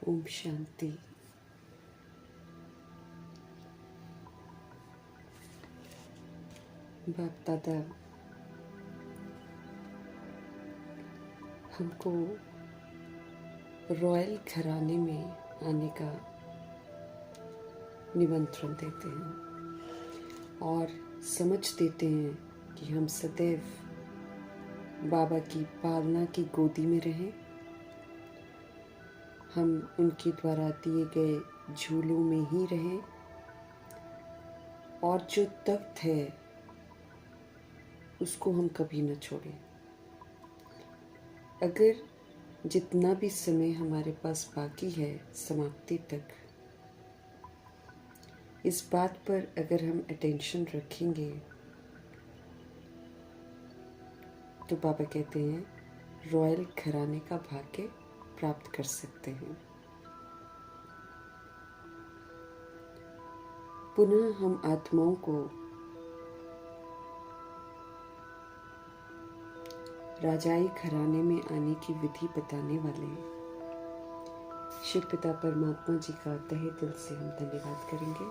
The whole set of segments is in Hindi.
ओम शांति। बाप दादा हमको रॉयल घराने में आने का निमंत्रण देते हैं और समझ देते हैं कि हम सदैव बाबा की पालना की गोदी में रहें। हम उनके द्वारा दिए गए झूलों में ही रहें और जो तख्त है उसको हम कभी न छोड़ें। अगर जितना भी समय हमारे पास बाकी है समाप्ति तक, इस बात पर अगर हम अटेंशन रखेंगे तो बाबा कहते हैं रॉयल घराने का भाग्य प्राप्त कर सकते हैं। पुनः हम आत्माओं को राजाई घराने में आने की विधि बताने वाले शिव पिता परमात्मा जी का तहे दिल से हम धन्यवाद करेंगे।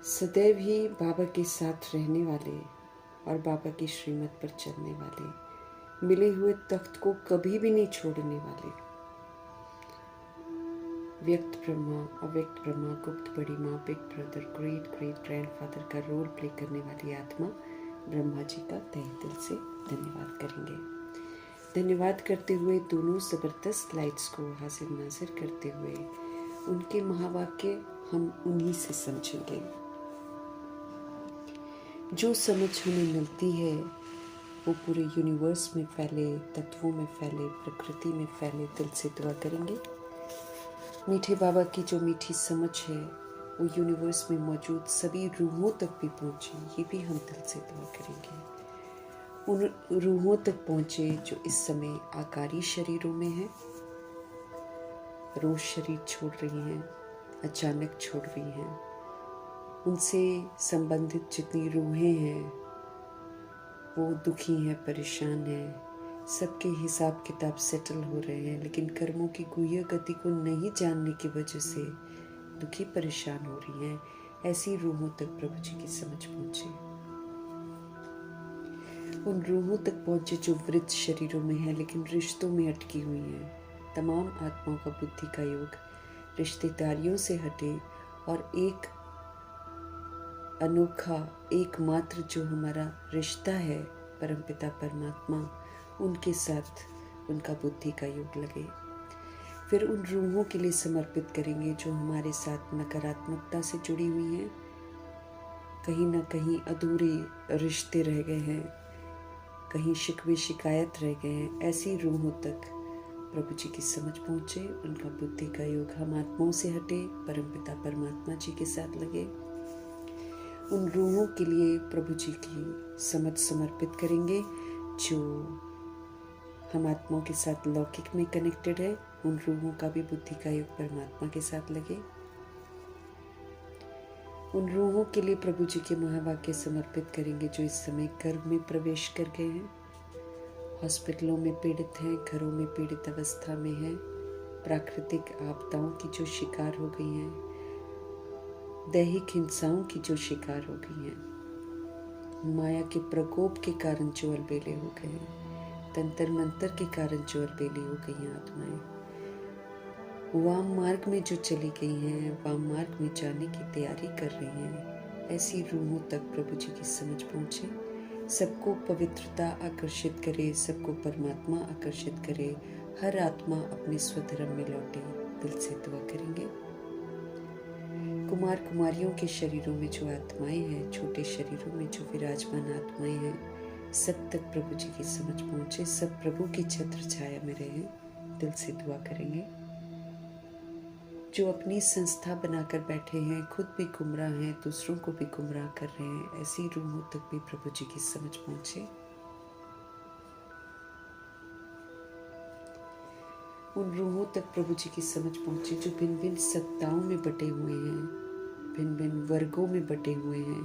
सदैव ही बाबा के साथ रहने वाले और बाबा की श्रीमत पर चलने वाले, मिले हुए तख्त को कभी भी नहीं छोड़ने वाले, व्यक्त ब्रह्मा, अव्यक्त ब्रह्मा, गुप्त बड़ी माँ, big brother, great great grandfather का रोल प्ले करने वाली आत्मा ब्रह्मा जी का तहे दिल से धन्यवाद करेंगे। धन्यवाद करते हुए दोनों ज़बरदस्त लाइट्स को हाजिर नाजिर करते हुए उनके महावाक्य हम उन्हीं से समझेंगे। जो समझ हमें मिलती है वो पूरे यूनिवर्स में फैले, तत्वों में फैले, प्रकृति में फैले। दिल से दुआ करेंगे मीठे बाबा की जो मीठी समझ है वो यूनिवर्स में मौजूद सभी रूहों तक भी पहुँचे, ये भी हम दिल से दुआ करेंगे। उन रूहों तक पहुँचे जो इस समय आकारी शरीरों में हैं, रोज शरीर छोड़ रही हैं, अचानक छोड़ रही हैं। उनसे संबंधित जितनी रूहें हैं वो दुखी हैं, परेशान हैं, सबके हिसाब किताब सेटल हो रहे हैं, लेकिन कर्मों की गुह्य गति को नहीं जानने की वजह से दुखी परेशान हो रही हैं। ऐसी रूहों तक प्रभु जी की समझ पहुँचे। उन रूहों तक पहुँचे जो वृद्ध शरीरों में है लेकिन रिश्तों में अटकी हुई हैं। तमाम आत्माओं का बुद्धि का योग रिश्तेदारियों से हटे और एक अनोखा एकमात्र जो हमारा रिश्ता है परमपिता परमात्मा, उनके साथ उनका बुद्धि का योग लगे। फिर उन रूहों के लिए समर्पित करेंगे जो हमारे साथ नकारात्मकता से जुड़ी हुई हैं, कहीं ना कहीं अधूरे रिश्ते रह गए हैं, कहीं शिकवे शिकायत रह गए हैं। ऐसी रूहों तक प्रभु जी की समझ पहुँचे, उनका बुद्धि का योग हम आत्माओं से हटे, परमपिता परमात्मा जी के साथ लगे। उन रूहों के लिए प्रभु जी की समझ समर्पित करेंगे जो हम आत्माओं के साथ लौकिक में कनेक्टेड है। उन रूहों का भी बुद्धि का योग परमात्मा के साथ लगे। उन रूहों के लिए प्रभु जी के महावाक्य समर्पित करेंगे जो इस समय गर्भ में प्रवेश कर गए हैं, हॉस्पिटलों में पीड़ित हैं, घरों में पीड़ित अवस्था में हैं, प्राकृतिक आपदाओं की जो शिकार हो गई हैं, दैहिक हिंसाओं की जो शिकार हो गई हैं, माया के प्रकोप के कारण जो अलबेले हो गए हैं, तंत्र मंत्र के कारण जो अलबेली हो गई हैं आत्माएं, वाम मार्ग में जो चली गई हैं, वाम मार्ग में जाने की तैयारी कर रही हैं, ऐसी रूहों तक प्रभु जी की समझ पहुँचे। सबको पवित्रता आकर्षित करे, सबको परमात्मा आकर्षित करे, हर आत्मा अपने स्वधर्म में लौटे। दिल से दुआ करेंगे। कुमार कुमारियों के शरीरों में जो आत्माएं हैं, छोटे शरीरों में जो विराजमान आत्माएं हैं, सब तक प्रभु जी की समझ पहुँचे, सब प्रभु की छत्र छाया में रहें। दिल से दुआ करेंगे। जो अपनी संस्था बनाकर बैठे हैं, खुद भी गुमराह हैं, दूसरों को भी गुमराह कर रहे हैं, ऐसी रूहों तक भी प्रभु जी की समझ पहुँचे। उन रूहों तक प्रभु जी की समझ पहुँचे जो भिन्न भिन्न सत्ताओं में बटे हुए हैं, भिन्न भिन्न वर्गों में बटे हुए हैं,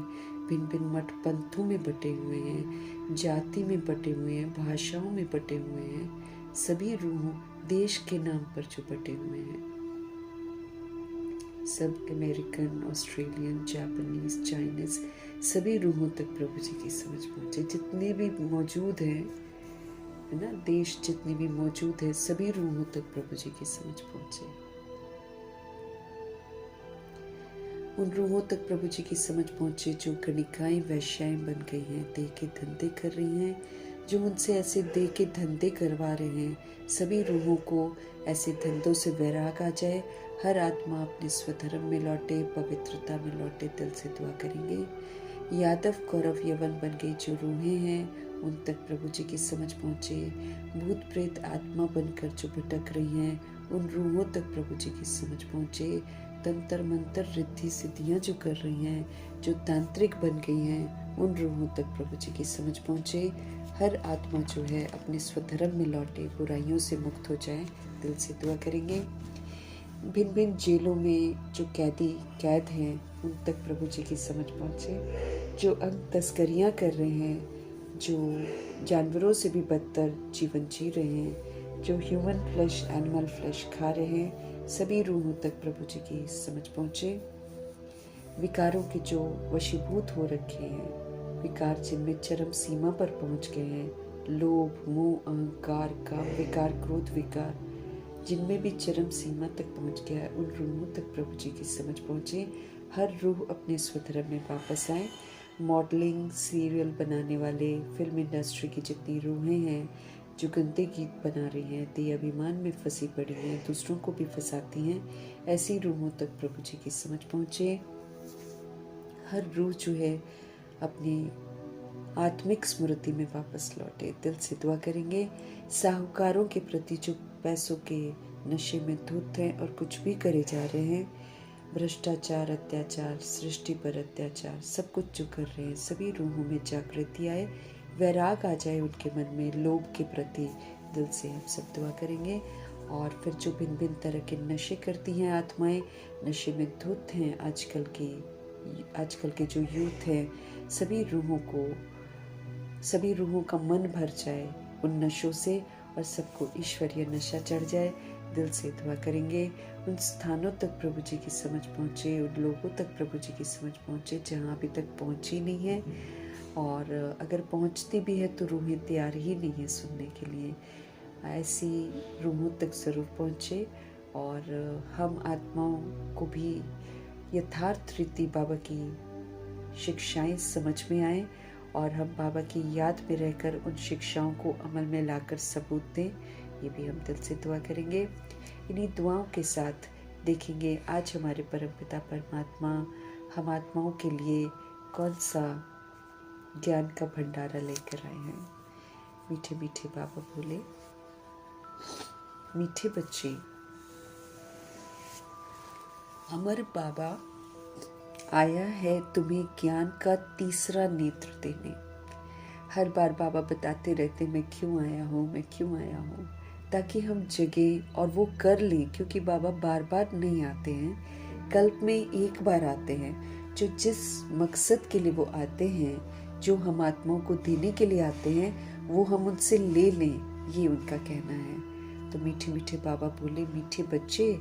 भिन्न भिन्न मठ पंथों में बटे हुए हैं, जाति में बटे हुए हैं, भाषाओं में बटे हुए हैं, सभी रूहों देश के नाम पर जो बटे हुए हैं, सब अमेरिकन, ऑस्ट्रेलियन, जापानीज, चाइनीज, सभी रूहों तक प्रभु जी की समझ पहुंचे। जितने भी मौजूद हैं, है ना, देश जितने भी मौजूद है, सभी रूहों तक प्रभु जी की समझ पहुंचे। उन रूहों तक प्रभु जी की समझ पहुंचे जो गणिकाएं वैश्याएं बन गई हैं, देह के धंधे कर रही हैं, जो उनसे ऐसे देह के धंधे करवा रहे हैं, सभी रूहों को ऐसे धंधों से वैराग आ जाए। हर आत्मा अपने स्वधर्म में लौटे, पवित्रता में लौटे। दिल से दुआ करेंगे। यादव कौरव यवन बन गई जो रूहें हैं, उन तक प्रभु जी की समझ पहुंचे। भूत प्रेत आत्मा बनकर जो भटक रही हैं, उन रूहों तक प्रभु जी की समझ पहुंचे। तंत्र मंत्र रिद्धि सिद्धियां जो कर रही हैं, जो तांत्रिक बन गई हैं, उन रूहों तक प्रभु जी की समझ पहुंचे। हर आत्मा जो है अपने स्वधर्म में लौटे, बुराइयों से मुक्त हो जाए। दिल से दुआ करेंगे। भिन्न भिन्न जेलों में जो कैदी कैद हैं, उन तक प्रभु जी की समझ पहुंचे। जो अंग तस्करियां कर रहे हैं, जो जानवरों से भी बदतर जीवन जी रहे हैं, जो ह्यूमन फ्लैश एनिमल फ्लैश खा रहे हैं, सभी रूहों तक प्रभु जी की समझ पहुंचे। विकारों के जो वशीभूत हो रखे हैं, विकार जिनमें चरम सीमा पर पहुंच गए हैं, लोभ, मोह, अहंकार, काम विकार, क्रोध विकार, जिनमें भी चरम सीमा तक पहुंच गया है, उन रूहों तक प्रभु जी की समझ पहुंचे। हर रूह अपने स्वधर्म में वापस आए। मॉडलिंग, सीरियल बनाने वाले, फिल्म इंडस्ट्री की जितनी रूहें हैं जो गंदे गीत बना रही हैं, देह अभिमान में फंसी पड़ी हैं, दूसरों को भी फंसाती हैं, ऐसी रूहों तक प्रभु जी की समझ पहुंचे। हर रूह जो है अपनी आत्मिक स्मृति में वापस लौटे। दिल से दुआ करेंगे। साहूकारों के प्रति जो पैसों के नशे में धुत हैं और कुछ भी करे जा रहे हैं, भ्रष्टाचार, अत्याचार, सृष्टि पर अत्याचार, सब कुछ जो कर रहे हैं, सभी रूहों में जागृति आए, वैराग आ जाए उनके मन में लोभ के प्रति। दिल से हम सब दुआ करेंगे। और फिर जो भिन्न भिन्न तरह के नशे करती हैं आत्माएं, नशे में धुत हैं आजकल के जो यूथ हैं, सभी रूहों का मन भर जाए उन नशों से और सबको ईश्वरीय नशा चढ़ जाए। दिल से दुआ करेंगे। उन स्थानों तक प्रभु जी की समझ पहुँचे, उन लोगों तक प्रभु जी की समझ पहुँचे जहाँ अभी तक पहुँची नहीं है, और अगर पहुँचती भी है तो रूहें तैयार ही नहीं है सुनने के लिए। ऐसी रूहों तक ज़रूर पहुँचे और हम आत्माओं को भी यथार्थ रीति बाबा की शिक्षाएं समझ में आए और हम बाबा की याद में रहकर उन शिक्षाओं को अमल में लाकर सबूत दें। ये भी हम दिल से दुआ करेंगे। इन्हीं दुआओं के साथ देखेंगे आज हमारे परमपिता परमात्मा हम आत्माओं के लिए कौन सा ज्ञान का भंडारा लेकर आए हैं। मीठे मीठे बाबा बोले, मीठे बच्चे, अमर बाबा आया है तुम्हें ज्ञान का तीसरा नेत्र देने। हर बार बाबा बताते रहते मैं क्यों आया हूँ, ताकि हम जगे और वो कर लें, क्योंकि बाबा बार बार नहीं आते हैं, कल्प में एक बार आते हैं। जो जिस मकसद के लिए वो आते हैं, जो हम आत्माओं को देने के लिए आते हैं, वो हम उनसे ले लें, ये उनका कहना है। तो मीठे मीठे बाबा बोले, मीठे बच्चे,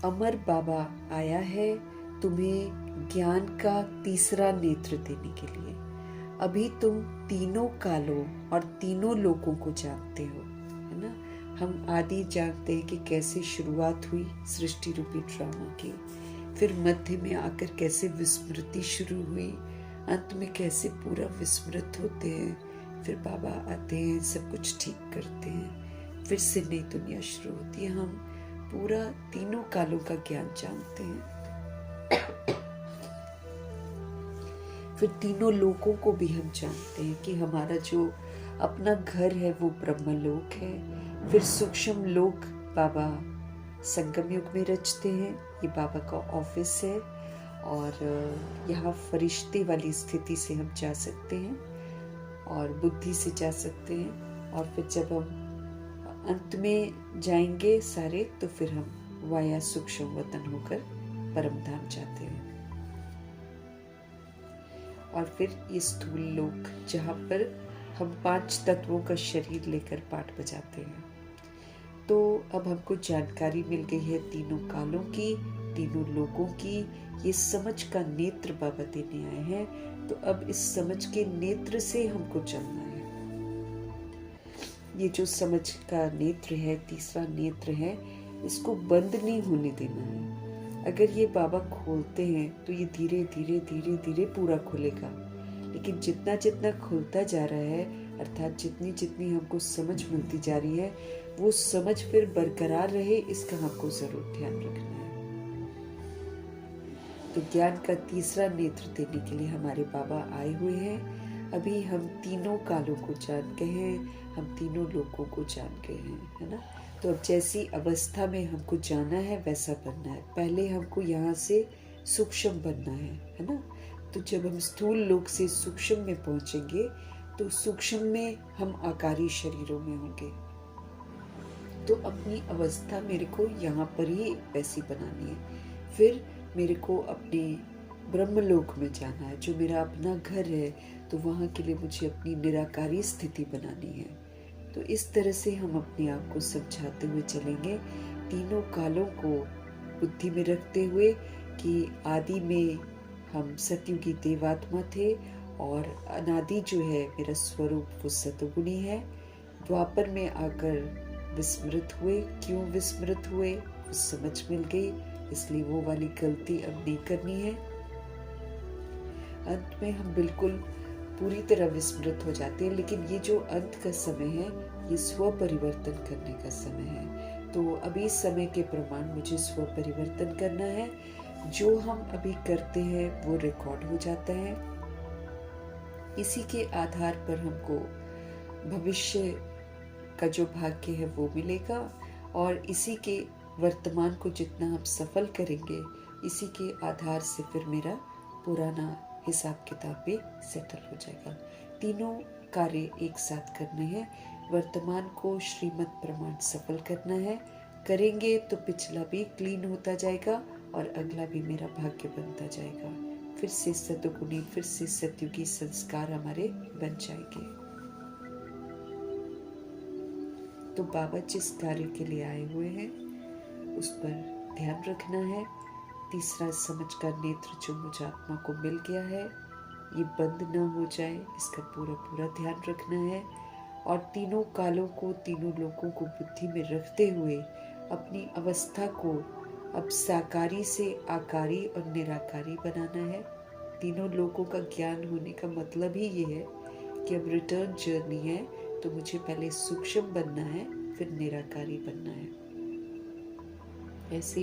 अमर बाबा आया है तुम्हें ज्ञान का तीसरा नेत्र देने के लिए। अभी तुम तीनों कालों और तीनों लोगों को जानते हो, है ना। हम आदि जानते हैं कि कैसे शुरुआत हुई सृष्टि रूपी ड्रामा की, फिर मध्य में आकर कैसे विस्मृति शुरू हुई, अंत में कैसे पूरा विस्मृत होते हैं, फिर बाबा आते हैं, सब कुछ ठीक करते हैं, फिर से नई दुनिया शुरू होती है। हम पूरा तीनों कालों का ज्ञान जानते हैं। फिर तीनों लोकों को भी हम जानते हैं कि हमारा जो अपना घर है वो ब्रह्मलोक है। फिर सूक्ष्म लोक बाबा संगम युग में रचते हैं, ये बाबा का ऑफिस है और यहाँ फरिश्ते वाली स्थिति से हम जा सकते हैं और बुद्धि से जा सकते हैं। और फिर जब हम अंत में जाएंगे सारे, तो फिर हम वाया सूक्ष्म वतन होकर परम धाम जाते हैं। और फिर ये स्थूल लोक जहाँ पर हम 5 तत्वों का शरीर लेकर पाठ बजाते हैं। तो अब हमको जानकारी मिल गई है तीनों कालों की, तीनों लोगों की। ये समझ का नेत्र बाबा देने आए हैं। तो अब इस समझ के नेत्र से हमको चलना है। ये जो समझ का नेत्र है, तीसरा नेत्र है, इसको बंद नहीं होने देना है। अगर ये बाबा खोलते हैं तो ये धीरे धीरे धीरे धीरे पूरा खुलेगा। लेकिन जितना जितना खुलता जा रहा है, अर्थात जितनी जितनी हमको समझ मिलती जा रही है, वो समझ फिर बरकरार रहे, इसका हमको जरूर ध्यान रखना है। तो ज्ञान का तीसरा नेत्र देने के लिए हमारे बाबा आए हुए हैं। अभी हम तीनों कालों को जान गए हैं, हम तीनों लोगों को जान गए हैं, है ना। तो अब जैसी अवस्था में हमको जाना है वैसा बनना है। पहले हमको यहाँ से सूक्ष्म बनना है ना। तो जब हम स्थूल लोक से सूक्ष्म में पहुंचेंगे तो सूक्ष्म में हम आकारी शरीरों में होंगे। तो अपनी अवस्था मेरे को यहाँ पर ही वैसी बनानी है। फिर मेरे को अपने ब्रह्मलोक में जाना है, जो मेरा अपना घर है। तो वहाँ के लिए मुझे अपनी निराकारी स्थिति बनानी है। तो इस तरह से हम अपने आप को समझाते हुए चलेंगे, तीनों कालों को बुद्धि में रखते हुए कि आदि में हम सतयुगी देवात्मा थे और अनादि जो है मेरा स्वरूप वो सतोगुणी है। द्वापर में आकर विस्मृत हुए। क्यों विस्मृत हुए, वो समझ मिल गई, इसलिए वो वाली गलती अब नहीं करनी है। अंत में हम बिल्कुल पूरी तरह विस्मृत हो जाते हैं। लेकिन ये जो अंत का समय है, ये स्व परिवर्तन करने का समय है। तो अभी समय के प्रमाण मुझे स्व परिवर्तन करना है। जो हम अभी करते हैं वो रिकॉर्ड हो जाता है। इसी के आधार पर हमको भविष्य का जो भाग्य है वो मिलेगा। और इसी के वर्तमान को जितना हम सफल करेंगे, इसी के आधार से फिर मेरा पुराना हिसाब किताब भी सेटल हो जाएगा। तीनों कार्य एक साथ करने हैं। वर्तमान को श्रीमत प्रमाण सफल करना है। करेंगे तो पिछला भी क्लीन होता जाएगा और अगला भी मेरा भाग्य बनता जाएगा। फिर से सतोगुणी, फिर से सतयुगी संस्कार हमारे बन जाएंगे। तो बाबा जिस कार्य के लिए आए हुए हैं उस पर ध्यान रखना है। तीसरा समझ का नेत्र जो मुझे आत्मा को मिल गया है, ये बंद ना हो जाए, इसका पूरा पूरा ध्यान रखना है। और तीनों कालों को, तीनों लोगों को बुद्धि में रखते हुए अपनी अवस्था को अब साकारी से आकारी और निराकारी बनाना है। तीनों लोगों का ज्ञान होने का मतलब ही ये है कि अब रिटर्न जर्नी है। तो मुझे पहले सूक्ष्म बनना है, फिर निराकारी बनना है। ऐसे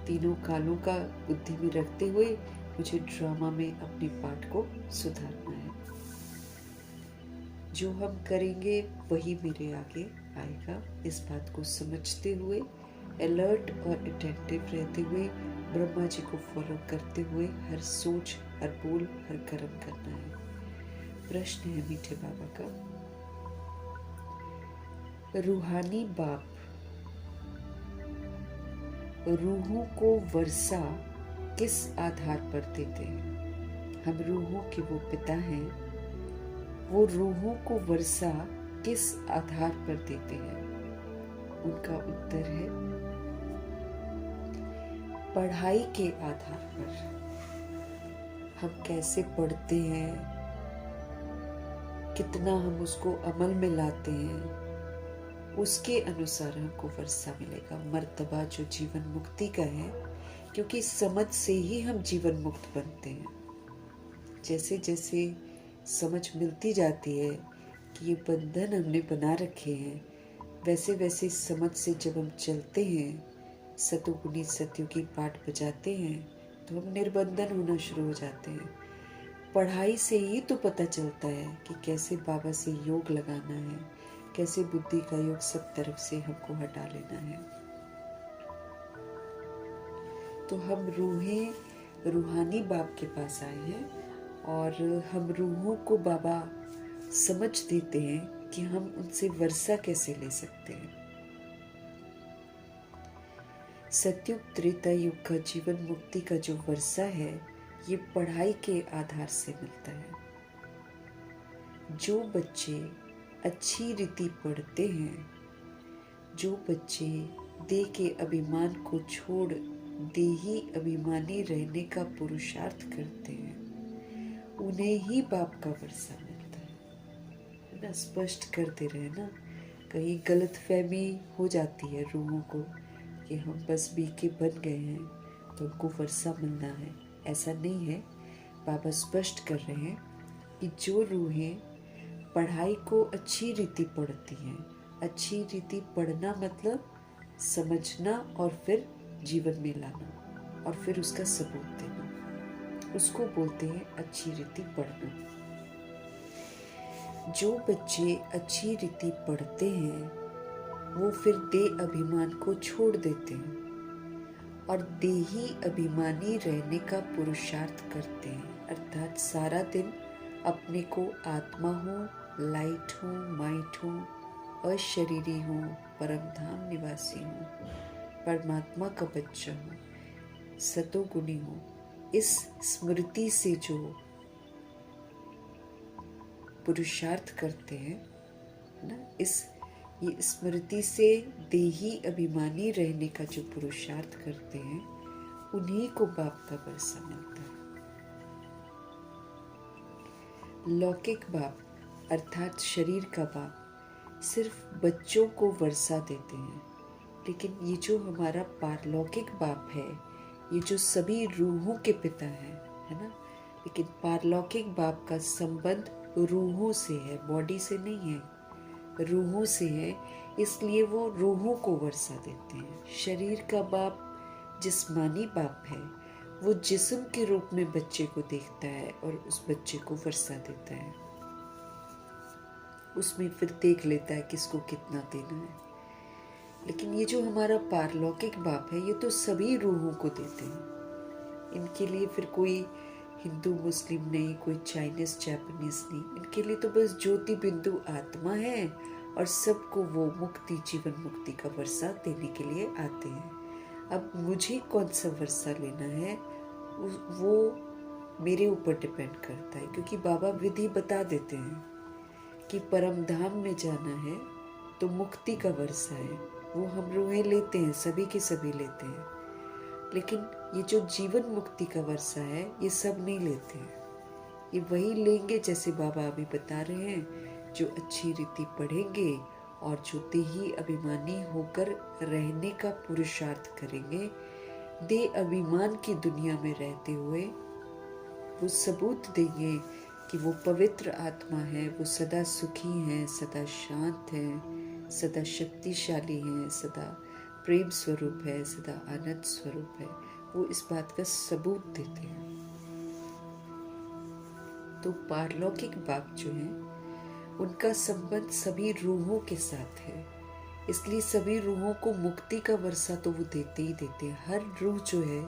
तीनों कालों का बुद्धि में रखते हुए मुझे ड्रामा में अपने पाठ को सुधारना है। जो हम करेंगे वही मेरे आगे आएगा। इस बात को समझते हुए, अलर्ट और अटेंटिव रहते हुए, ब्रह्मा जी को फॉलो करते हुए हर सोच, हर बोल, हर कर्म करना है। प्रश्न है मीठे बाबा का, रूहानी बाप रूहों को वर्षा किस आधार पर देते हैं? हम रूहों के वो पिता हैं, वो रूहों को वर्षा किस आधार पर देते हैं? उनका उत्तर है पढ़ाई के आधार पर। हम कैसे पढ़ते हैं, कितना हम उसको अमल में लाते हैं, उसके अनुसार हमको वर्षा मिलेगा। मर्तबा जो जीवन मुक्ति का है, क्योंकि समझ से ही हम जीवन मुक्त बनते हैं। जैसे जैसे समझ मिलती जाती है कि ये बंधन हमने बना रखे हैं, वैसे वैसे समझ से जब हम चलते हैं, सतोगुणी सतयुगी पाठ बजाते हैं, तो हम निर्बंधन होना शुरू हो जाते हैं। पढ़ाई से ही तो पता चलता है कि कैसे बाबा से योग लगाना है, कैसे बुद्धि का योग सब तरफ से हमको हटा लेना है। तो हम रूहानी बाप के पास आए हैं और हम रूहों को बाबा समझ देते हैं कि हम उनसे वर्षा कैसे ले सकते हैं। सतयुग त्रेता युग का जीवन मुक्ति का जो वर्षा है, ये पढ़ाई के आधार से मिलता है। जो बच्चे अच्छी रीति पढ़ते हैं, जो बच्चे देह के अभिमान को छोड़ देही अभिमानी रहने का पुरुषार्थ करते हैं, उन्हें ही बाप का वर्षा मिलता है ना। स्पष्ट करते रहे ना, कहीं गलत फहमी हो जाती है रूहों को कि हम बस बीके बन गए हैं तो उनको वर्षा मिलना है। ऐसा नहीं है। बाबा स्पष्ट कर रहे हैं कि जो रूहें पढ़ाई को अच्छी रीति पढ़ती हैं, अच्छी रीति पढ़ना मतलब समझना और फिर जीवन में लाना और फिर उसका सबूत देना, उसको बोलते हैं अच्छी रीति पढ़ना। जो बच्चे अच्छी रीति पढ़ते हैं वो फिर देह अभिमान को छोड़ देते हैं और देही अभिमानी रहने का पुरुषार्थ करते हैं, अर्थात सारा दिन अपने को आत्मा हो, लाइट हो, माइट हो, अशरीरी हो, परम धाम निवासी हो, परमात्मा का बच्चा हो, सतोगुणी हो, इस स्मृति से जो पुरुषार्थ करते हैं ना, ये स्मृति से देही अभिमानी रहने का जो पुरुषार्थ करते हैं, उन्हीं को बाप का वर्षा मिलता है। लौकिक बाप अर्थात शरीर का बाप सिर्फ बच्चों को वर्षा देते हैं, लेकिन ये जो हमारा पारलौकिक बाप है, ये जो सभी रूहों के पिता है ना, लेकिन पारलौकिक बाप का संबंध रूहों से है, बॉडी से नहीं है, रूहों से है। इसलिए वो रूहों को वर्षा देते हैं। शरीर का बाप जिस्मानी बाप है, वो जिस्म के रूप में बच्चे को देखता है और उस बच्चे को वर्षा देता है, उसमें फिर देख लेता है किसको कितना देना है। लेकिन ये जो हमारा पारलौकिक बाप है, ये तो सभी रूहों को देते हैं। इनके लिए फिर कोई हिंदू मुस्लिम नहीं, कोई चाइनीज जापानीज नहीं, इनके लिए तो बस ज्योति बिंदु आत्मा है और सबको वो मुक्ति, जीवन मुक्ति का वर्षा देने के लिए आते हैं। अब मुझे कौन सा वर्षा लेना है वो मेरे ऊपर डिपेंड करता है, क्योंकि बाबा विधि बता देते हैं कि परम धाम में जाना है तो मुक्ति का वर्षा है, वो हम रूहें लेते हैं, सभी के सभी लेते हैं। लेकिन ये जो जीवन मुक्ति का वर्षा है, ये सब नहीं लेते हैं। ये वही लेंगे जैसे बाबा अभी बता रहे हैं, जो अच्छी रीति पढ़ेंगे और जो देही अभिमानी होकर रहने का पुरुषार्थ करेंगे, देह अभिमान की दुनिया में रहते हुए वो सबूत देंगे कि वो पवित्र आत्मा है, वो सदा सुखी है, सदा शांत है, सदा शक्तिशाली है, सदा प्रेम स्वरूप है, सदा आनंद स्वरूप है। वो इस बात का सबूत देते हैं। तो पारलौकिक बाप जो है, उनका संबंध सभी रूहों के साथ है, इसलिए सभी रूहों को मुक्ति का वर्षा तो वो देते ही देते हैं। हर रूह जो है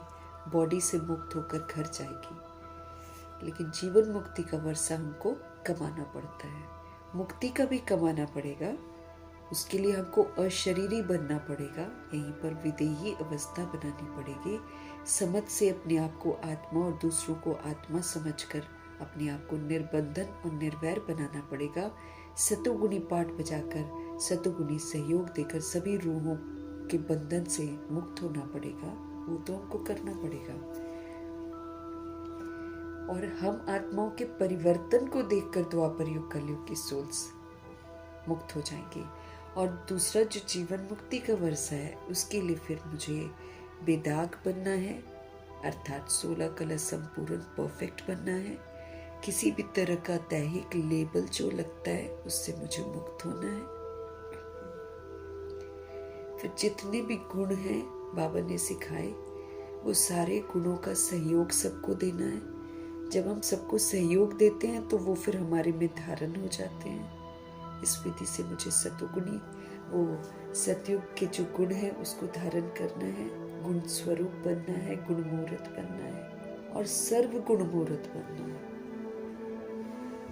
बॉडी से मुक्त होकर घर जाएगी, लेकिन जीवन मुक्ति का वर्षा हमको कमाना पड़ता है। मुक्ति का भी कमाना पड़ेगा, उसके लिए हमको अशरीरी बनना पड़ेगा, यहीं पर विदेही अवस्था बनानी पड़ेगी। समझ से अपने आप को आत्मा और दूसरों को आत्मा समझकर अपने आप को निर्बंधन और निर्वैर बनाना पड़ेगा। सतोगुणी पाठ बजाकर, सतोगुणी सहयोग देकर सभी रूहों के बंधन से मुक्त होना पड़ेगा। वो तो हमको करना पड़ेगा। और हम आत्माओं के परिवर्तन को देखकर द्वापर युग कलयुग की सोल्स मुक्त हो जाएंगे। और दूसरा जो जीवन मुक्ति का वर्षा है, उसके लिए फिर मुझे बेदाग बनना है, अर्थात 16 कला संपूर्ण परफेक्ट बनना है। किसी भी तरह का दैहिक लेबल जो लगता है उससे मुझे मुक्त होना है। फिर जितने भी गुण हैं बाबा ने सिखाए, वो सारे गुणों का सहयोग सबको देना है। जब हम सबको सहयोग देते हैं तो वो फिर हमारे में धारण हो जाते हैं। इस विधि से मुझे सतोगुणी, वो सतयुग के जो गुण है उसको धारण करना है, गुण स्वरूप बनना है, गुण मूर्त बनना है और सर्व गुण मूर्त बनना है।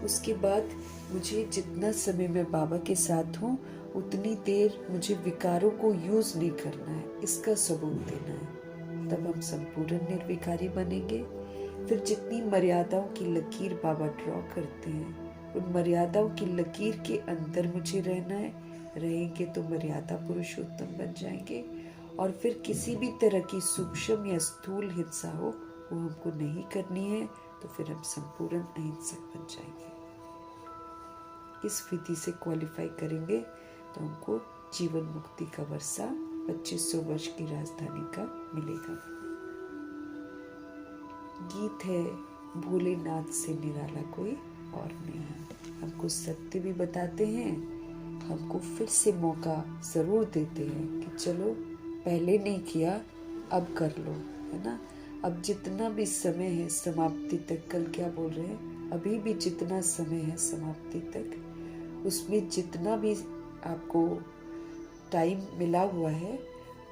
उसके बाद मुझे जितना समय मैं बाबा के साथ हूँ, उतनी देर मुझे विकारों को यूज नहीं करना है, इसका सबूत देना है। तब हम संपूर्ण निर्विकारी बनेंगे। फिर जितनी मर्यादाओं की लकीर बाबा ड्रॉ करते हैं, उन मर्यादाओं की लकीर के अंदर मुझे रहना है। रहेंगे तो मर्यादा पुरुषोत्तम बन जाएंगे, और फिर किसी भी तरह की सूक्ष्म या स्थूल हिंसा हो वो हमको नहीं करनी है, तो फिर हम संपूर्ण अहिंसक बन जाएंगे। इस विधि से क्वालिफाई करेंगे तो हमको जीवन मुक्ति का वर्षा 2500 वर्ष की राजधानी का मिलेगा। गीत है, भोलेनाथ से निराला कोई और नहीं। हमको सत्य भी बताते हैं, हमको फिर से मौका जरूर देते हैं कि चलो पहले नहीं किया अब कर लो, है ना। अब जितना भी समय है समाप्ति तक, कल क्या बोल रहे हैं, अभी भी जितना समय है समाप्ति तक, उसमें जितना भी आपको टाइम मिला हुआ है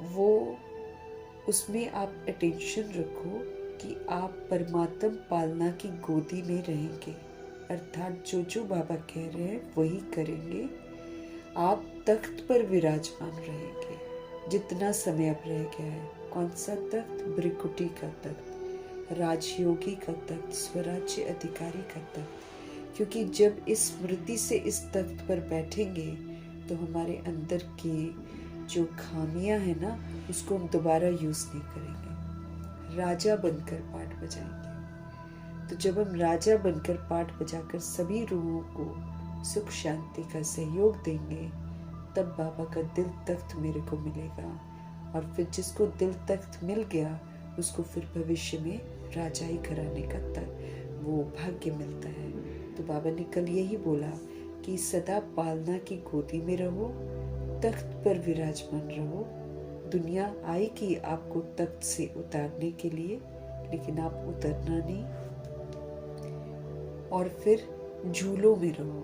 वो उसमें आप अटेंशन रखो कि आप परमात्म पालना की गोदी में रहेंगे, अर्थात जो जो बाबा कह रहे हैं वही करेंगे। आप तख्त पर विराजमान रहेंगे जितना समय अब रह गया है। कौन सा तख्त? भृकुटी का तख्त, राजयोगी का तख्त, स्वराज्य अधिकारी का तख्त। क्योंकि जब इस स्मृति से इस तख्त पर बैठेंगे तो हमारे अंदर की जो खामियां हैं ना, उसको हम दोबारा यूज नहीं करेंगे। राजा बनकर पाठ बजाएंगे। तो जब हम राजा बनकर पाठ बजाकर सभी रूहों को सुख शांति का सहयोग देंगे, तब बाबा का दिल तख्त मेरे को मिलेगा। और फिर जिसको दिल तख्त मिल गया उसको फिर भविष्य में राजाई कराने का तक वो भाग्य मिलता है। तो बाबा ने कल यही बोला कि सदा पालना की गोदी में रहो, तख्त पर विराजमान रहो। दुनिया आएगी आपको तख्त से उतारने के लिए, लेकिन आप उतरना नहीं। और फिर झूलों में रहो।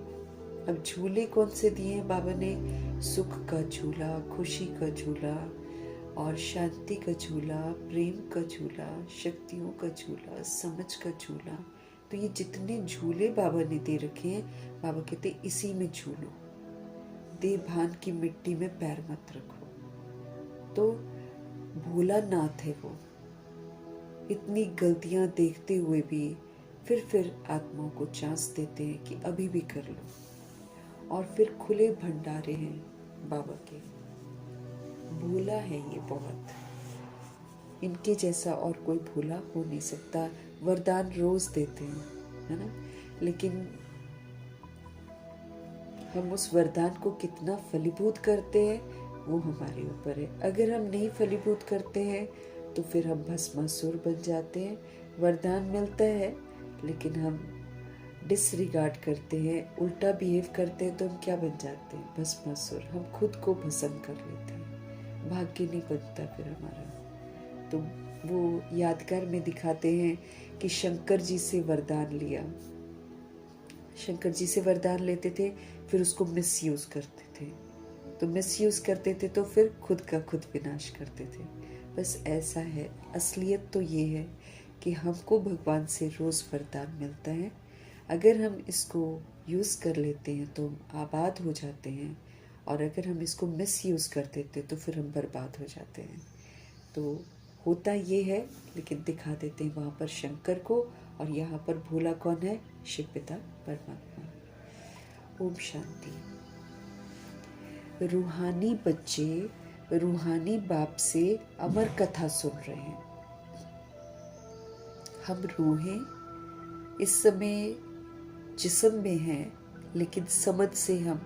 अब झूले कौन से दिए हैं बाबा ने? सुख का झूला, खुशी का झूला, और शांति का झूला, प्रेम का झूला, शक्तियों का झूला, समझ का झूला। तो ये जितने झूले बाबा ने दे रखे हैं, बाबा कहते इसी में झूलो। देह भान की मिट्टी में पैर मत रखो। तो भोला नाथ है वो, इतनी गलतियां देखते हुए भी फिर आत्माओं को चांस देते हैं कि अभी भी कर लो। और फिर खुले भंडारे हैं बाबा के। भोला है ये बहुत, इनके जैसा और कोई भोला हो नहीं सकता। वरदान रोज देते हैं, है ना, लेकिन हम उस वरदान को कितना फलीभूत करते हैं वो हमारे ऊपर है। अगर हम नहीं फलीभूत करते हैं तो फिर हम भस्मासुर बन जाते हैं। वरदान मिलता है लेकिन हम डिसरिगार्ड करते हैं, उल्टा बिहेव करते हैं, तो हम क्या बन जाते हैं? भस्मासुर। हम खुद को भस्म कर लेते हैं, भाग्य नहीं बनता फिर हमारा। तो वो यादगार में दिखाते हैं कि शंकर जी से वरदान लिया, शंकर जी से वरदान लेते थे, फिर उसको मिसयूज करते थे। तो मिसयूज करते थे तो फिर खुद का खुद विनाश करते थे। बस ऐसा है। असलियत तो ये है कि हमको भगवान से रोज वरदान मिलता है। अगर हम इसको यूज़ कर लेते हैं तो हम आबाद हो जाते हैं, और अगर हम इसको मिसयूज़ कर देते तो फिर हम बर्बाद हो जाते हैं। तो होता ये है, लेकिन दिखा देते हैं वहाँ पर शंकर को, और यहाँ पर भोला कौन है? शिव पिता परमात्मा। ओम शांति। रूहानी बच्चे रूहानी बाप से अमर कथा सुन रहे हैं। हम रूहें इस समय जिस्म में हैं, लेकिन समझ से हम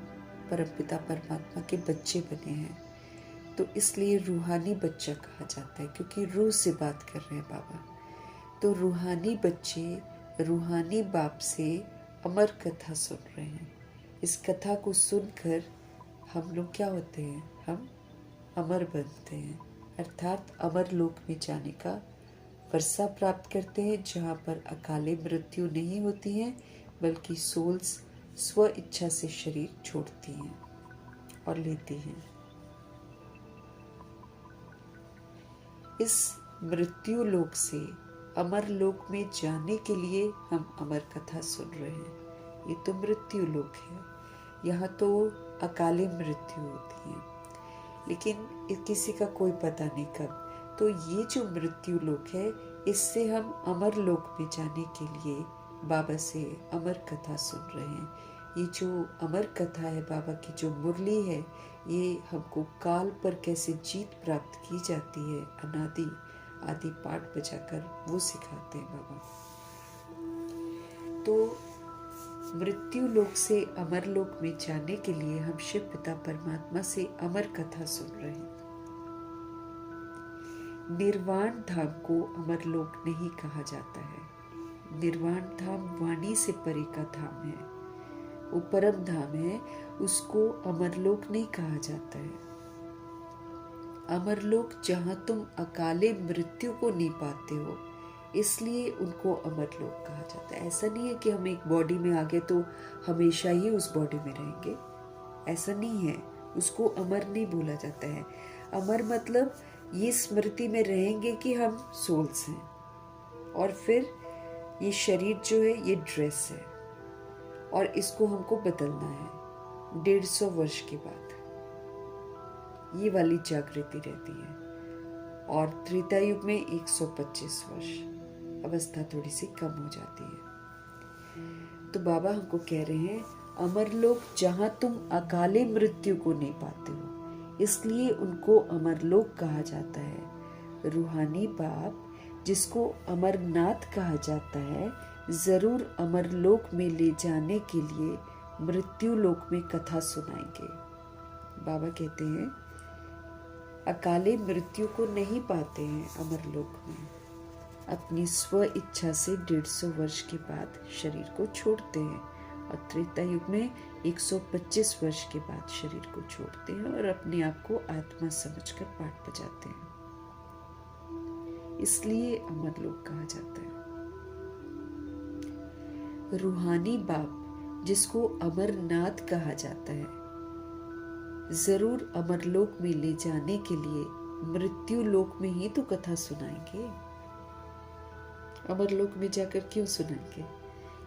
परमपिता परमात्मा के बच्चे बने हैं। तो इसलिए रूहानी बच्चा कहा जाता है, क्योंकि रूह से बात कर रहे हैं बाबा। तो रूहानी बच्चे रूहानी बाप से अमर कथा सुन रहे हैं। इस कथा को सुनकर हम लोग क्या होते हैं? हम अमर बनते हैं, अर्थात अमर लोक में जाने का वर्षा प्राप्त करते हैं, जहाँ पर अकाले मृत्यु नहीं होती है, बल्कि सोल्स स्व इच्छा से शरीर छोड़ती हैं और लेती हैं। इस मृत्यु लोक से अमर लोक में जाने के लिए हम अमर कथा सुन रहे हैं। ये तो मृत्यु लोक है, यहाँ तो अकाले मृत्यु होती है, लेकिन किसी का कोई पता नहीं कब। तो ये जो मृत्यु लोक है, इससे हम अमर लोक में जाने के लिए बाबा से अमर कथा सुन रहे हैं। ये जो अमर कथा है, बाबा की जो मुरली है, ये हमको काल पर कैसे जीत प्राप्त की जाती है, अनादि आदि पाठ बजाकर वो सिखाते हैं बाबा। तो मृत्यु लोक से अमर लोक में जाने के लिए हम शिव पिता परमात्मा से अमर कथा सुन रहे हैं। निर्वाण धाम को अमर लोक नहीं कहा जाता है। निर्वाण धाम वाणी से परे का धाम है, वो परम धाम है, उसको अमरलोक नहीं कहा जाता है। अमरलोक जहां तुम अकाले मृत्यु को नहीं पाते हो, इसलिए उनको अमरलोक कहा जाता है। ऐसा नहीं है कि हम एक बॉडी में आ गए तो हमेशा ही उस बॉडी में रहेंगे, ऐसा नहीं है। उसको अमर नहीं बोला जाता है। अमर मतलब ये स्मृति में रहेंगे कि हम सोल्स हैं, और फिर ये शरीर जो है ये ड्रेस है, और इसको हमको बदलना है 150 वर्ष के बाद। ये वाली जागृति रहती है। और त्रेता युग में 125 वर्ष, अवस्था थोड़ी सी कम हो जाती है। तो बाबा हमको कह रहे हैं अमरलोक जहां तुम अकाले मृत्यु को नहीं पाते हो, इसलिए उनको अमरलोक कहा जाता है। रूहानी बाप जिसको अमरनाथ कहा जाता है, जरूर अमरलोक में ले जाने के लिए मृत्यु लोक में कथा सुनाएंगे। बाबा कहते हैं अकाले मृत्यु को नहीं पाते हैं अमरलोक में, अपनी स्व इच्छा से 150 वर्ष के बाद शरीर को छोड़ते हैं, और त्रेता युग में 125 वर्ष के बाद शरीर को छोड़ते हैं और अपने आप को आत्मा समझकर पाठ बजाते हैं, इसलिए अमरलोक कहा जाता है। रूहानी बाप जिसको अमरनाथ कहा जाता है, जरूर अमरलोक में ले जाने के लिए मृत्यु लोक में ही तो कथा सुनाएंगे। अमरलोक में जाकर क्यों सुनाएंगे?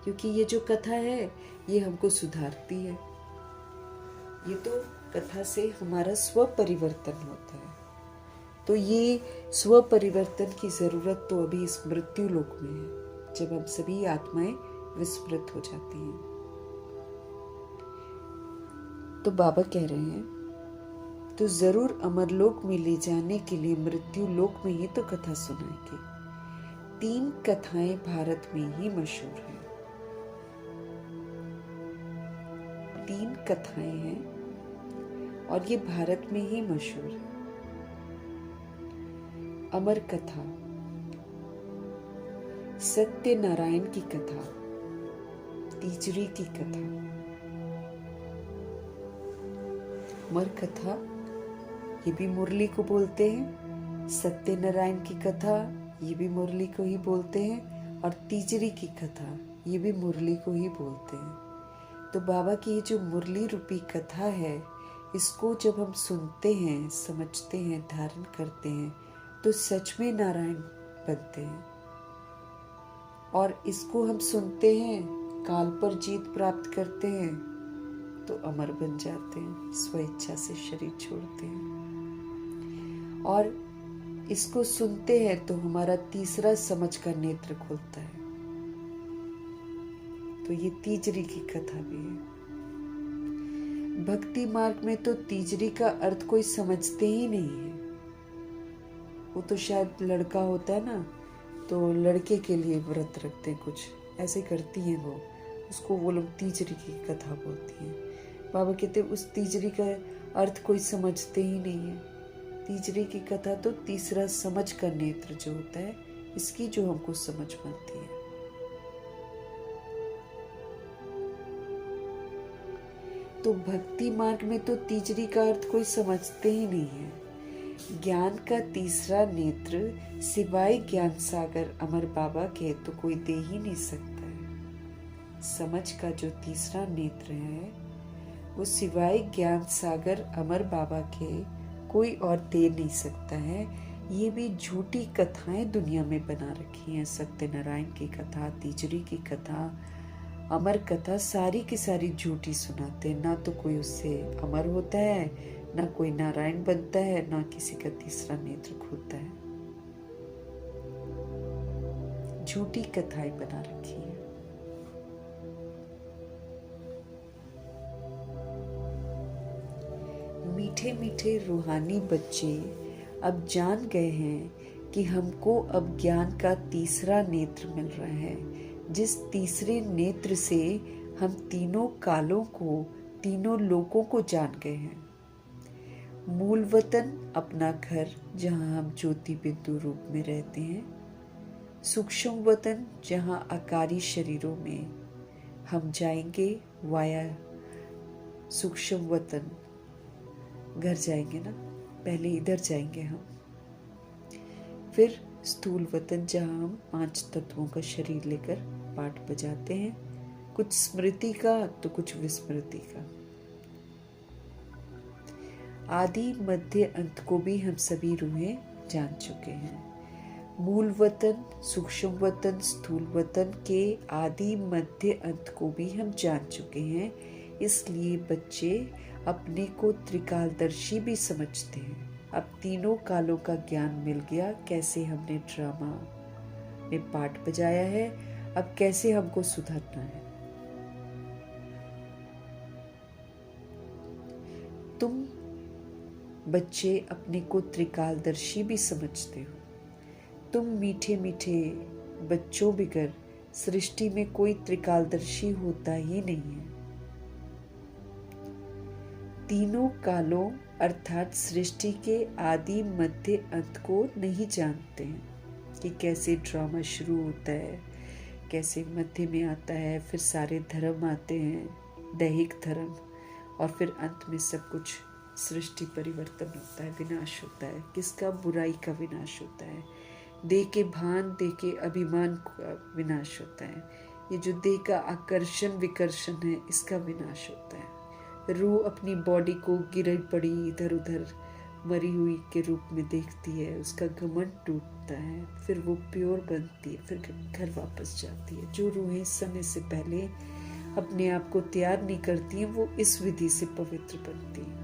क्योंकि ये जो कथा है ये हमको सुधारती है। ये तो कथा से हमारा स्व परिवर्तन होता है। तो ये स्व परिवर्तन की जरूरत तो अभी इस मृत्यु लोक में है, जब हम सभी आत्माएं विस्मृत हो जाती हैं। तो बाबा कह रहे हैं तो जरूर अमरलोक में ले जाने के लिए मृत्यु लोक में ही तो कथा सुनाएंगे। 3 कथाएं भारत में ही मशहूर हैं। 3 कथाएं हैं और ये भारत में ही मशहूर है। अमर कथा, सत्यनारायण की कथा, तीजरी की कथा। अमर कथा ये भी मुरली को बोलते हैं, सत्यनारायण की कथा ये भी मुरली को ही बोलते हैं, और तीजरी की कथा ये भी मुरली को ही बोलते हैं। तो बाबा की ये जो मुरली रूपी कथा है, इसको जब हम सुनते हैं, समझते हैं, धारण करते हैं, तो सच में नारायण बनते हैं। और इसको हम सुनते हैं, काल पर जीत प्राप्त करते हैं, तो अमर बन जाते हैं, स्वेच्छा से शरीर छोड़ते हैं। और इसको सुनते हैं तो हमारा तीसरा समझ का नेत्र खुलता है। तो ये तीजरी की कथा भी है। भक्ति मार्ग में तो तीजरी का अर्थ कोई समझते ही नहीं है। वो तो शायद लड़का होता है ना, तो लड़के के लिए व्रत रखते हैं, कुछ ऐसे करती हैं वो, उसको वो लोग तीजरी की कथा बोलती हैं। बाबा कहते हैं उस तीजरी का अर्थ कोई समझते ही नहीं है। तीजरी की कथा तो तीसरा समझ का नेत्र जो होता है, इसकी जो हमको समझ बनती है। तो भक्ति मार्ग में तो तीजरी का अर्थ कोई समझते ही नहीं है। ज्ञान का तीसरा नेत्र सिवाय ज्ञान सागर अमर बाबा के तो कोई दे ही नहीं सकता है। समझ का जो तीसरा नेत्र है, वो सिवाय ज्ञान सागर अमर बाबा के कोई और दे नहीं सकता है। ये भी झूठी कथाएं दुनिया में बना रखी हैं। सत्यनारायण की कथा, तीजरी की कथा, अमर कथा, सारी की सारी झूठी सुनाते हैं। ना तो कोई उससे अमर होता है, ना कोई नारायण बनता है, ना किसी का तीसरा नेत्र खुलता है। झूठी कथाएं बना रखी है। मीठे मीठे रूहानी बच्चे अब जान गए हैं कि हमको अब ज्ञान का तीसरा नेत्र मिल रहा है, जिस तीसरे नेत्र से हम तीनों कालों को, तीनों लोकों को जान गए हैं। मूल वतन अपना घर जहाँ हम ज्योति बिंदु रूप में रहते हैं, सूक्ष्म वतन जहाँ आकारी शरीरों में हम जाएंगे वाया सूक्ष्म वतन, घर जाएंगे ना, पहले इधर जाएंगे हम, फिर स्थूल वतन जहाँ हम 5 तत्वों का शरीर लेकर पाठ बजाते हैं, कुछ स्मृति का तो कुछ विस्मृति का। आदि मध्य अंत को भी हम सभी रूहें जान चुके हैं। मूल वतन, सूक्ष्म वतन, स्थूल वतन के आदि मध्य अंत को भी हम जान चुके हैं। इसलिए बच्चे अपने को त्रिकालदर्शी भी समझते हैं। अब तीनों कालों का ज्ञान मिल गया, कैसे हमने ड्रामा में पाठ बजाया है, अब कैसे हमको सुधरना है। तुम बच्चे अपने को त्रिकालदर्शी भी समझते हो। तुम मीठे मीठे बच्चों बगैर सृष्टि में कोई त्रिकालदर्शी होता ही नहीं है। तीनों कालों अर्थात सृष्टि के आदि मध्य अंत को नहीं जानते हैं कि कैसे ड्रामा शुरू होता है, कैसे मध्य में आता है, फिर सारे धर्म आते हैं, दैहिक धर्म, और फिर अंत में सब कुछ सृष्टि परिवर्तन होता है, विनाश होता है। किसका? बुराई का विनाश होता है। देह के भान, देह के अभिमान का विनाश होता है। ये जो देह का आकर्षण विकर्षण है, इसका विनाश होता है। रूह अपनी बॉडी को गिरी पड़ी इधर उधर मरी हुई के रूप में देखती है, उसका घमंड टूटता है, फिर वो प्योर बनती है, फिर घर वापस जाती है। जो रूहें समय से पहले अपने आप को तैयार नहीं करती हैं, वो इस विधि से पवित्र बनती हैं।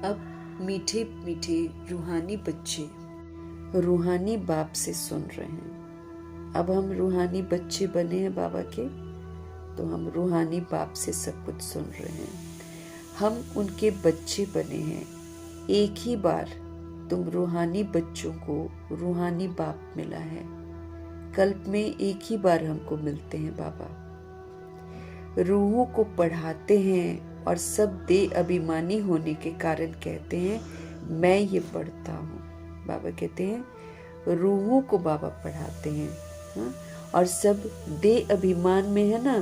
अब मीठे मीठे रूहानी बच्चे रूहानी बाप से सुन रहे हैं। अब हम रूहानी बच्चे बने हैं बाबा के, तो हम रूहानी बाप से सब कुछ सुन रहे हैं। हम उनके बच्चे बने हैं। एक ही बार तुम रूहानी बच्चों को रूहानी बाप मिला है। कल्प में एक ही बार हमको मिलते हैं बाबा। रूहों को पढ़ाते हैं और सब देह अभिमानी होने के कारण कहते हैं मैं ये पढ़ता हूँ। बाबा कहते हैं रूहों को बाबा पढ़ाते हैं, हाँ? और सब देह अभिमान में है ना,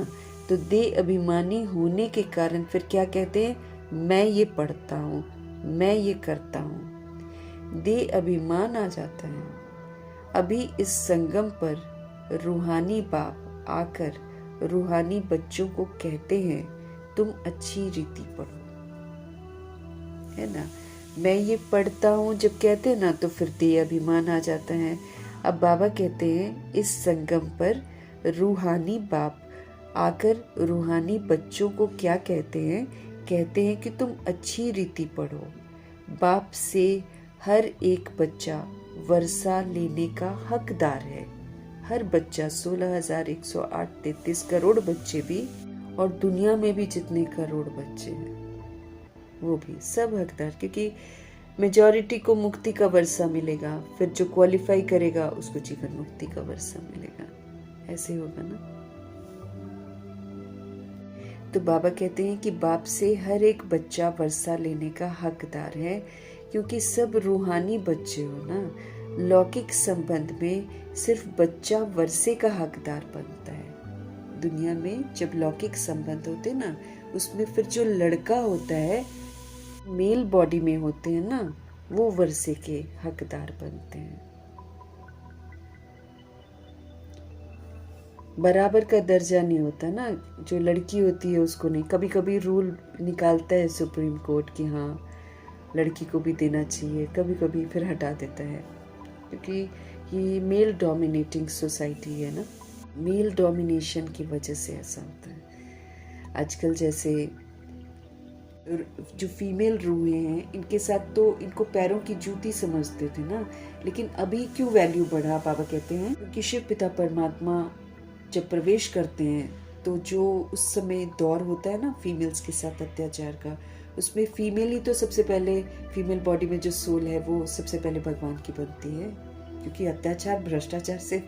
तो देह अभिमानी होने के कारण फिर क्या कहते हैं, मैं ये पढ़ता हूँ, मैं ये करता हूँ। देह अभिमान आ जाता है। अभी इस संगम पर रूहानी बाप आकर रूहानी बच्चों को कहते हैं तुम अच्छी रीति पढ़ो, है ना। मैं ये पढ़ता हूँ जब कहते हैं ना, तो फिर देह अभिमान आ जाता है। अब बाबा कहते हैं इस संगम पर रूहानी बाप आकर रूहानी बच्चों को क्या कहते हैं, कहते हैं कि तुम अच्छी रीति पढ़ो। बाप से हर एक बच्चा वर्षा लेने का हकदार है। हर बच्चा 16,108.33 करोड़ बच्चे भी, और दुनिया में भी जितने करोड़ बच्चे हैं वो भी सब हकदार, क्योंकि मेजॉरिटी को मुक्ति का वर्षा मिलेगा, फिर जो क्वालिफाई करेगा उसको जीवन मुक्ति का वर्षा मिलेगा। ऐसे होगा ना। तो बाबा कहते हैं कि बाप से हर एक बच्चा वर्षा लेने का हकदार है, क्योंकि सब रूहानी बच्चे हो ना। लौकिक संबंध में सिर्फ बच्चा वर्षे का हकदार बनता है। दुनिया में जब लौकिक संबंध होते ना, उसमें फिर जो लड़का होता है मेल बॉडी में होते हैं ना, वो वर्षे के हकदार बनते हैं। बराबर का दर्जा नहीं होता ना, जो लड़की होती है उसको नहीं। कभी कभी रूल निकालता है सुप्रीम कोर्ट कि हाँ लड़की को भी देना चाहिए, कभी कभी फिर हटा देता है, क्योंकि ये मेल डोमिनेटिंग सोसाइटी है ना। मेल डोमिनेशन की वजह से ऐसा होता है। आजकल जैसे जो फीमेल रूहें हैं, इनके साथ तो इनको पैरों की जूती समझते थे ना, लेकिन अभी क्यों वैल्यू बढ़ा? बाबा कहते हैं क्योंकि शिव पिता परमात्मा जब प्रवेश करते हैं तो जो उस समय दौर होता है ना फीमेल्स के साथ अत्याचार का, उसमें फीमेल ही तो सबसे पहले, फीमेल बॉडी में जो सोल है वो सबसे पहले भगवान की बनती है, क्योंकि अत्याचार भ्रष्टाचार से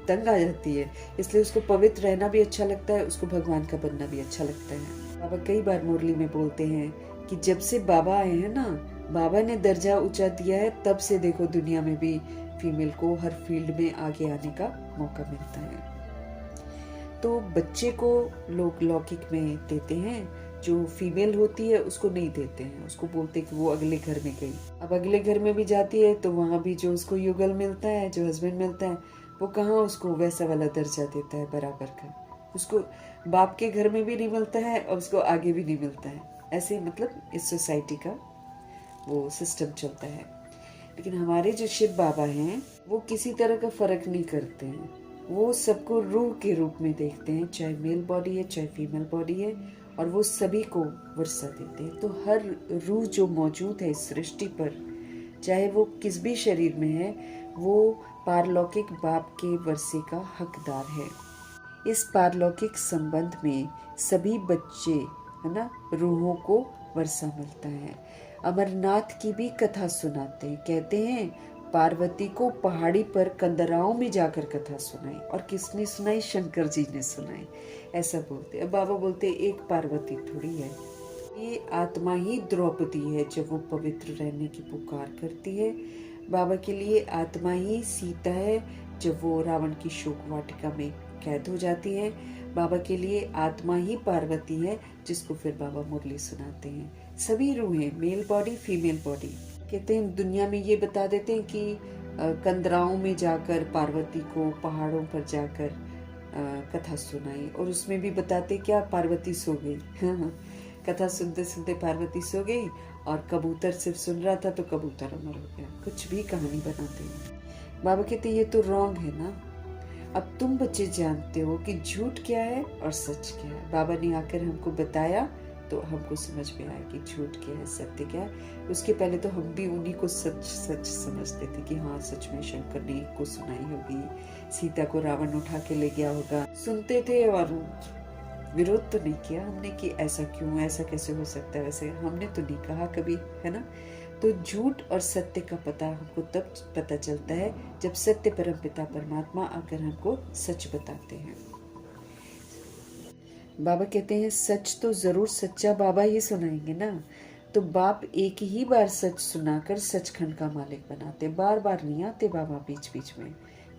तंग आ जाती है, इसलिए उसको पवित्र रहना भी अच्छा लगता है, उसको भगवान का बनना भी अच्छा लगता है। बाबा कई बार मुरली में बोलते हैं कि जब से बाबा आए हैं ना, बाबा ने दर्जा ऊंचा दिया है, तब से देखो दुनिया में भी फीमेल को हर फील्ड में आगे आने का मौका मिलता है। तो बच्चे को लोग लौकिक में देते हैं, जो फीमेल होती है उसको नहीं देते हैं, उसको बोलते हैं कि वो अगले घर में गई। अब अगले घर में भी जाती है तो वहां भी जो उसको युगल मिलता है, जो हस्बैंड मिलता है, वो कहाँ उसको वैसा वाला दर्जा देता है बराबर का, उसको बाप के घर में भी नहीं मिलता है और उसको आगे भी नहीं मिलता है। ऐसे मतलब इस सोसाइटी का वो सिस्टम चलता है। लेकिन हमारे जो शिव बाबा हैं वो किसी तरह का फर्क नहीं करते हैं, वो सबको रूह के रूप में देखते हैं, चाहे मेल बॉडी है चाहे फीमेल बॉडी है, और वो सभी को वर्षा देते हैं। तो हर रूह जो मौजूद है इस सृष्टि पर, चाहे वो किस भी शरीर में है, वो पारलौकिक बाप के वर्षे का हकदार है। इस पारलौकिक संबंध में सभी बच्चे है ना, रूहों को वर्षा मिलता है। अमरनाथ की भी कथा सुनाते हैं, कहते हैं पार्वती को पहाड़ी पर कंदराओं में जाकर कथा सुनाई, और किसने सुनाई? शंकर जी ने सुनाई, ऐसा बोलते। अब बाबा बोलते एक पार्वती थोड़ी है, ये आत्मा ही द्रौपदी है जब वो पवित्र रहने की पुकार करती है। बाबा के लिए आत्मा ही सीता है जब वो रावण की शोक वाटिका में कैद हो जाती है। बाबा के लिए आत्मा ही पार्वती है जिसको फिर बाबा मुरली सुनाते हैं। सभी रूहें, मेल बॉडी फीमेल बॉडी, कहते हैं दुनिया में ये बता देते हैं कि कंदराओं में जाकर पार्वती को पहाड़ों पर जाकर कथा सुनाई, और उसमें भी बताते क्या, पार्वती सो गई। कथा सुनते सुनते पार्वती सो गई, और कबूतर सिर्फ सुन रहा था तो कबूतर अमर हो गया। कुछ भी कहानी बनाते हैं। बाबा कहते ये तो रॉन्ग है ना। अब तुम बच्चे जानते हो कि झूठ क्या है और सच क्या है। बाबा ने आकर हमको बताया तो हमको समझ में आया कि झूठ क्या है, सत्य क्या है। उसके पहले तो हम भी उन्हीं को सच सच समझते थे कि हाँ सच में शंकर ने को सुनाई होगी, सीता को रावण उठा के ले गया होगा, सुनते थे और विरोध तो नहीं किया हमने कि ऐसा क्यों, ऐसा कैसे हो सकता है। वैसे हमने तो नहीं कहा कभी, है ना। तो झूठ और सत्य का पता हमको तब पता चलता है जब सत्य परमपिता परमात्मा आकर हमको सच बताते हैं। बाबा कहते हैं सच तो जरूर सच्चा बाबा ही सुनाएंगे ना। तो बाप एक ही बार सच सुनाकर सचखंड का मालिक बनाते, बार बार नहीं आते बाबा बीच बीच में।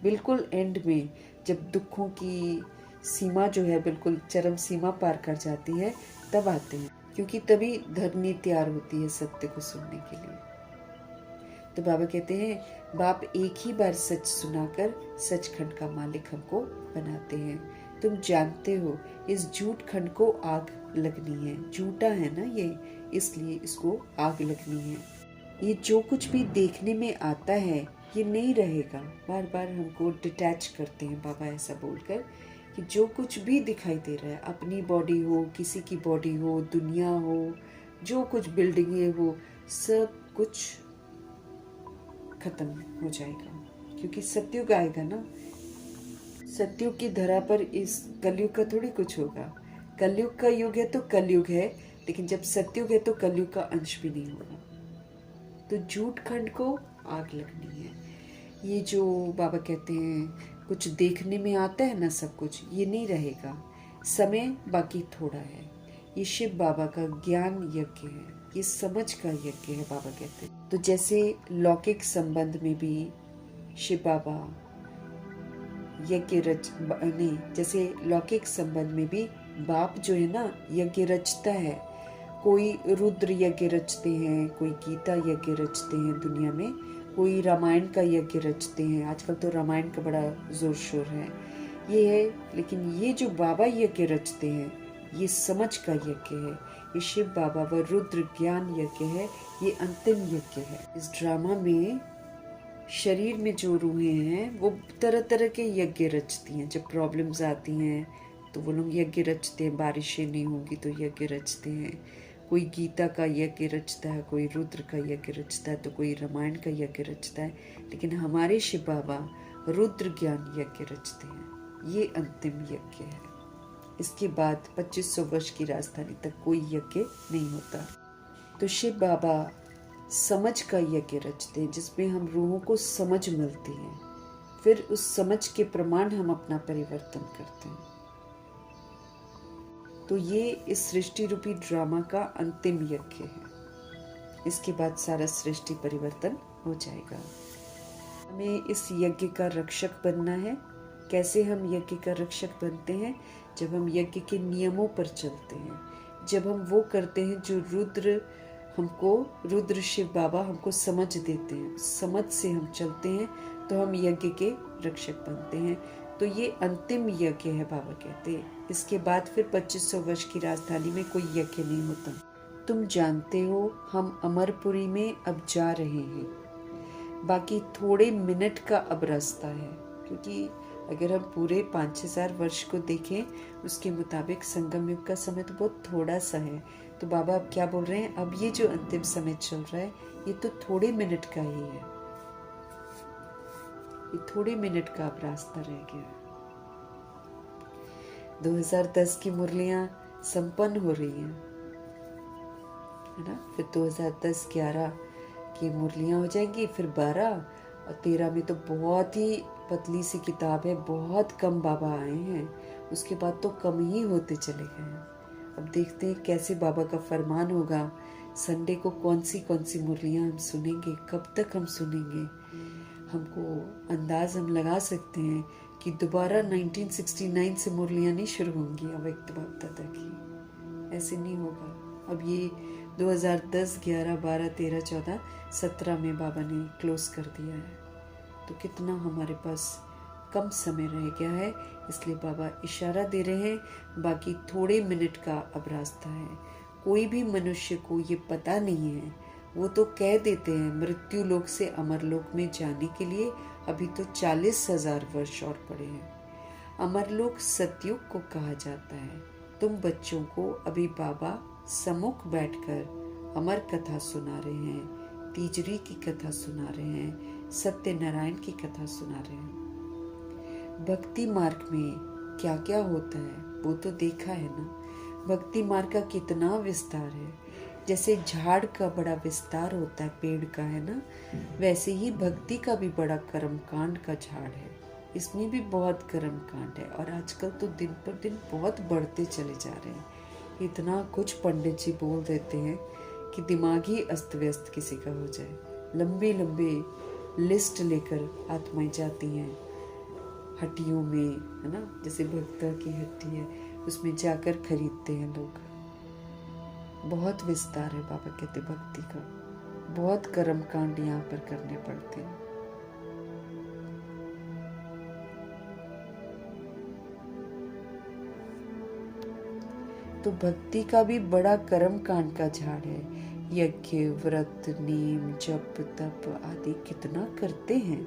बिल्कुल एंड में जब दुखों की सीमा जो है बिल्कुल चरम सीमा पार कर जाती है तब आते हैं, क्योंकि तभी धरनी तैयार होती है सत्य को सुनने के लिए। तो बाबा कहते हैं बाप एक ही बार सच सुनाकर सचखंड का मालिक हमको बनाते हैं। तुम जानते हो इस झूठ खंड को आग लगनी है, झूठा है ना ये, इसलिए इसको आग लगनी है। ये जो कुछ भी देखने में आता है ये नहीं रहेगा। बार बार हमको डिटैच करते हैं बाबा ऐसा बोलकर कि जो कुछ भी दिखाई दे रहा है, अपनी बॉडी हो, किसी की बॉडी हो, दुनिया हो, जो कुछ बिल्डिंगें हो, सब कुछ खत्म हो जाएगा, क्योंकि सतयुग आएगा ना। सतयुग की धरा पर इस कलयुग का थोड़ी कुछ होगा। कलयुग का युग है तो कलयुग है, लेकिन जब सतयुग है तो कलयुग का अंश भी नहीं होगा। तो झूठ खंड को आग लगनी है। ये जो बाबा कहते हैं कुछ देखने में आता है ना सब कुछ, ये नहीं रहेगा। समय बाकी थोड़ा है। ये शिव बाबा का ज्ञान यज्ञ है, ये समझ का यज्ञ है बाबा कहते हैं। तो जैसे लौकिक संबंध में भी शिव बाबा यज्ञ नहीं, जैसे लौकिक संबंध में भी बाप जो है ना यज्ञ रचता है। कोई रुद्र यज्ञ रचते हैं, कोई गीता यज्ञ रचते हैं दुनिया में, कोई रामायण का यज्ञ रचते हैं। आजकल तो रामायण का बड़ा जोर शोर है, ये है। लेकिन ये जो बाबा यज्ञ रचते हैं ये समझ का यज्ञ है। ये शिव बाबा व रुद्र ज्ञान यज्ञ है, ये अंतिम यज्ञ है। इस ड्रामा में शरीर में जो रूहें हैं वो तरह तरह के यज्ञ रचती हैं। जब प्रॉब्लम्स आती हैं तो वो लोग यज्ञ रचते हैं, बारिशें नहीं होंगी तो यज्ञ रचते हैं। कोई गीता का यज्ञ रचता है, कोई रुद्र का यज्ञ रचता है, तो कोई रामायण का यज्ञ रचता है। लेकिन हमारे शिव बाबा रुद्र ज्ञान यज्ञ रचते हैं, ये अंतिम यज्ञ है। इसके बाद 2500 वर्ष की राजधानी तक कोई यज्ञ नहीं होता। तो शिव बाबा समझ का यज्ञ रचते हैं, जिसमें हम रूहों को समझ मिलती है। फिर उस समझ के प्रमाण हम अपना परिवर्तन करते हैं। तो ये इस सृष्टि रूपी ड्रामा का अंतिम यज्ञ है। इसके बाद सारा सृष्टि परिवर्तन हो जाएगा। हमें इस यज्ञ का रक्षक बनना है। कैसे हम यज्ञ का रक्षक बनते हैं? जब हम यज्ञ के नियमों पर चलते हैं, जब हम वो करते हैं जो रुद्र शिव बाबा हमको समझ देते हैं, समझ से हम चलते हैं, तो हम यज्ञ के रक्षक बनते हैं। तो ये अंतिम यज्ञ है, बाबा कहते हैं। इसके बाद फिर 2500 वर्ष की राजधानी में कोई यज्ञ नहीं होता। तुम जानते हो हम अमरपुरी में अब जा रहे हैं। बाकी थोड़े मिनट का अब रास्ता है, क्योंकि अगर हम पूरे 5-6 हजार वर्ष को देखें, उसके मुताबिक संगम युग का समय तो बहुत थोड़ा सा है। तो बाबा अब क्या बोल रहे हैं, अब ये जो अंतिम समय चल रहा है, ये तो थोड़े मिनट का ही है। ये थोड़े मिनट का अब रास्ता रह गया। 2010 की मुरलियां संपन्न हो रही हैं, है ना। फिर 2010-11 की मुरलियां हो जाएंगी, फिर 12 और 13 में तो बहुत ही पतली सी किताब है, बहुत कम बाबा आए हैं। उसके बाद तो कम ही होते चले गए हैं। अब देखते हैं कैसे बाबा का फरमान होगा। संडे को कौन सी मुरलियां हम सुनेंगे, कब तक हम सुनेंगे। हमको अंदाज हम लगा सकते हैं कि दोबारा 1969 से मुरलियां नहीं शुरू होंगी अव्यक्त बाप दादा की। ऐसे नहीं होगा। अब ये 2010, 11, 12, 13, 14, 17 में बाबा ने क्लोज कर दिया है। तो कितना हमारे पास कम समय रह गया है, इसलिए बाबा इशारा दे रहे हैं। बाकी थोड़े मिनट का अब रास्ता है। कोई भी मनुष्य को ये पता नहीं है, वो तो कह देते हैं मृत्यु लोक से अमर लोक में जाने के लिए अभी तो 40,000 वर्ष और पड़े हैं। अमरलोक सतयुग को कहा जाता है। तुम बच्चों को अभी बाबा सम्मुख बैठकर अमर कथा सुना रहे हैं, तीजरी की कथा सुना रहे हैं, सत्यनारायण की कथा सुना रहे हैं। भक्ति मार्ग में क्या क्या होता है वो तो देखा है ना। भक्ति मार्ग का कितना विस्तार है। जैसे झाड़ का बड़ा विस्तार होता है, पेड़ का, है ना, वैसे ही भक्ति का भी बड़ा कर्म कांड का झाड़ है। इसमें भी बहुत कर्म कांड है और आजकल तो दिन पर दिन बहुत बढ़ते चले जा रहे हैं। इतना कुछ पंडित जी बोल देते हैं कि दिमाग ही अस्त व्यस्त किसी का हो जाए। लंबी लंबी लिस्ट लेकर आत्माएं जाती हैं हट्टियों में, है ना, जैसे भक्ता की हट्टी है, उसमें जाकर खरीदते हैं लोग। बहुत विस्तार है बाबा कहते भक्ति का। बहुत कर्म कांड यहाँ पर करने पड़ते हैं। तो भक्ति का भी बड़ा कर्म कांड का झाड़ है। यज्ञ, व्रत, नेम, जप, तप आदि कितना करते हैं।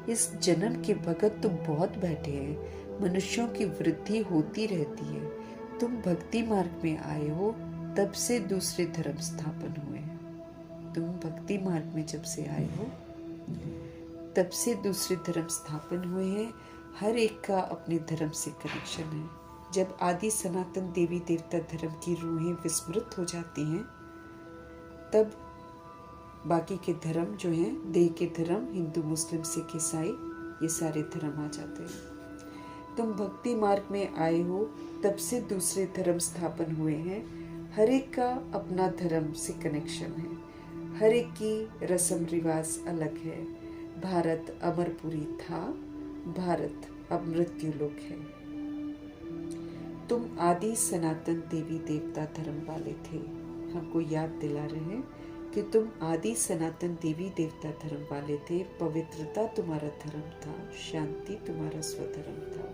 इस जन्म के भगत तो बहुत बैठे हैं। मनुष्यों की वृद्धि होती रहती है। तुम भक्ति मार्ग में आए हो, तब से दूसरे धर्म स्थापन हुए हैं। तुम भक्ति मार्ग में जब से आए हो, तब से दूसरे धर्म स्थापन हुए हैं। हर एक का अपने धर्म से कनेक्शन है। जब आदि सनातन देवी देवता धर्म की रूहें विस्मृत हो जाती हैं, तब बाकी के धर्म जो हैं, देह के धर्म, हिंदू, मुस्लिम, सिख, ईसाई, ये सारे धर्म आ जाते हैं। तुम भक्ति मार्ग में आए हो, तब से दूसरे धर्म स्थापन हुए हैं। हर एक का अपना धर्म से कनेक्शन है। हर एक की रस्म रिवाज अलग है। भारत अमरपुरी था, भारत अब मृत्यु लोक है। तुम आदि सनातन देवी देवता धर्म वाले थे। हमको याद दिला रहे हैं कि तुम आदि सनातन देवी देवता धर्म वाले थे। पवित्रता तुम्हारा धर्म था, शांति तुम्हारा स्वधर्म था।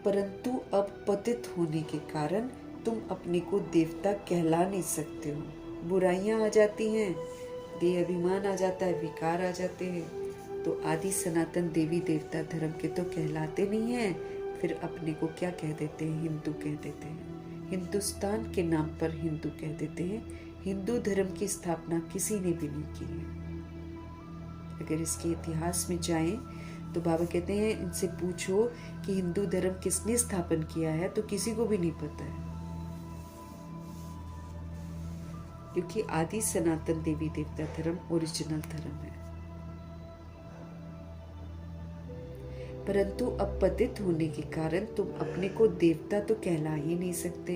परंतु अब पतित होने के कारण तुम अपने को देवता कहला नहीं सकते हो। बुराइयां आ जाती हैं, देह अभिमान आ जाता है, विकार आ जाते हैं। तो आदि सनातन देवी देवता धर्म के तो कहलाते नहीं हैं। फिर अपने को क्या कह देते हैं? हिंदू कह देते हैं। हिंदुस्तान के नाम पर हिंदू कह देते हैं। हिंदू धर्म की स्थापना किसी ने भी नहीं की है। अगर इसके इतिहास में जाएं तो बाबा कहते हैं इनसे पूछो कि हिंदू धर्म किसने स्थापन किया है, तो किसी को भी नहीं पता है, क्योंकि आदि सनातन देवी देवता धर्म ओरिजिनल धर्म है। परंतु अब पतित होने के कारण तुम अपने को देवता तो कहला ही नहीं सकते।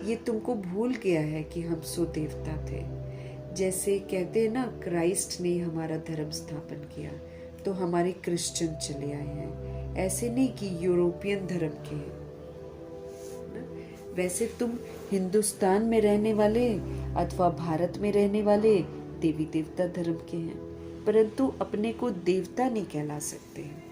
ये तुमको भूल गया है कि हम सो देवता थे। जैसे कहते हैं ना, क्राइस्ट ने हमारा धर्म स्थापन किया तो हमारे क्रिश्चियन चले आए हैं, ऐसे नहीं कि यूरोपियन धर्म के हैं। वैसे तुम हिंदुस्तान में रहने वाले अथवा भारत में रहने वाले देवी देवता धर्म के हैं, परंतु अपने को देवता नहीं कहला सकते हैं।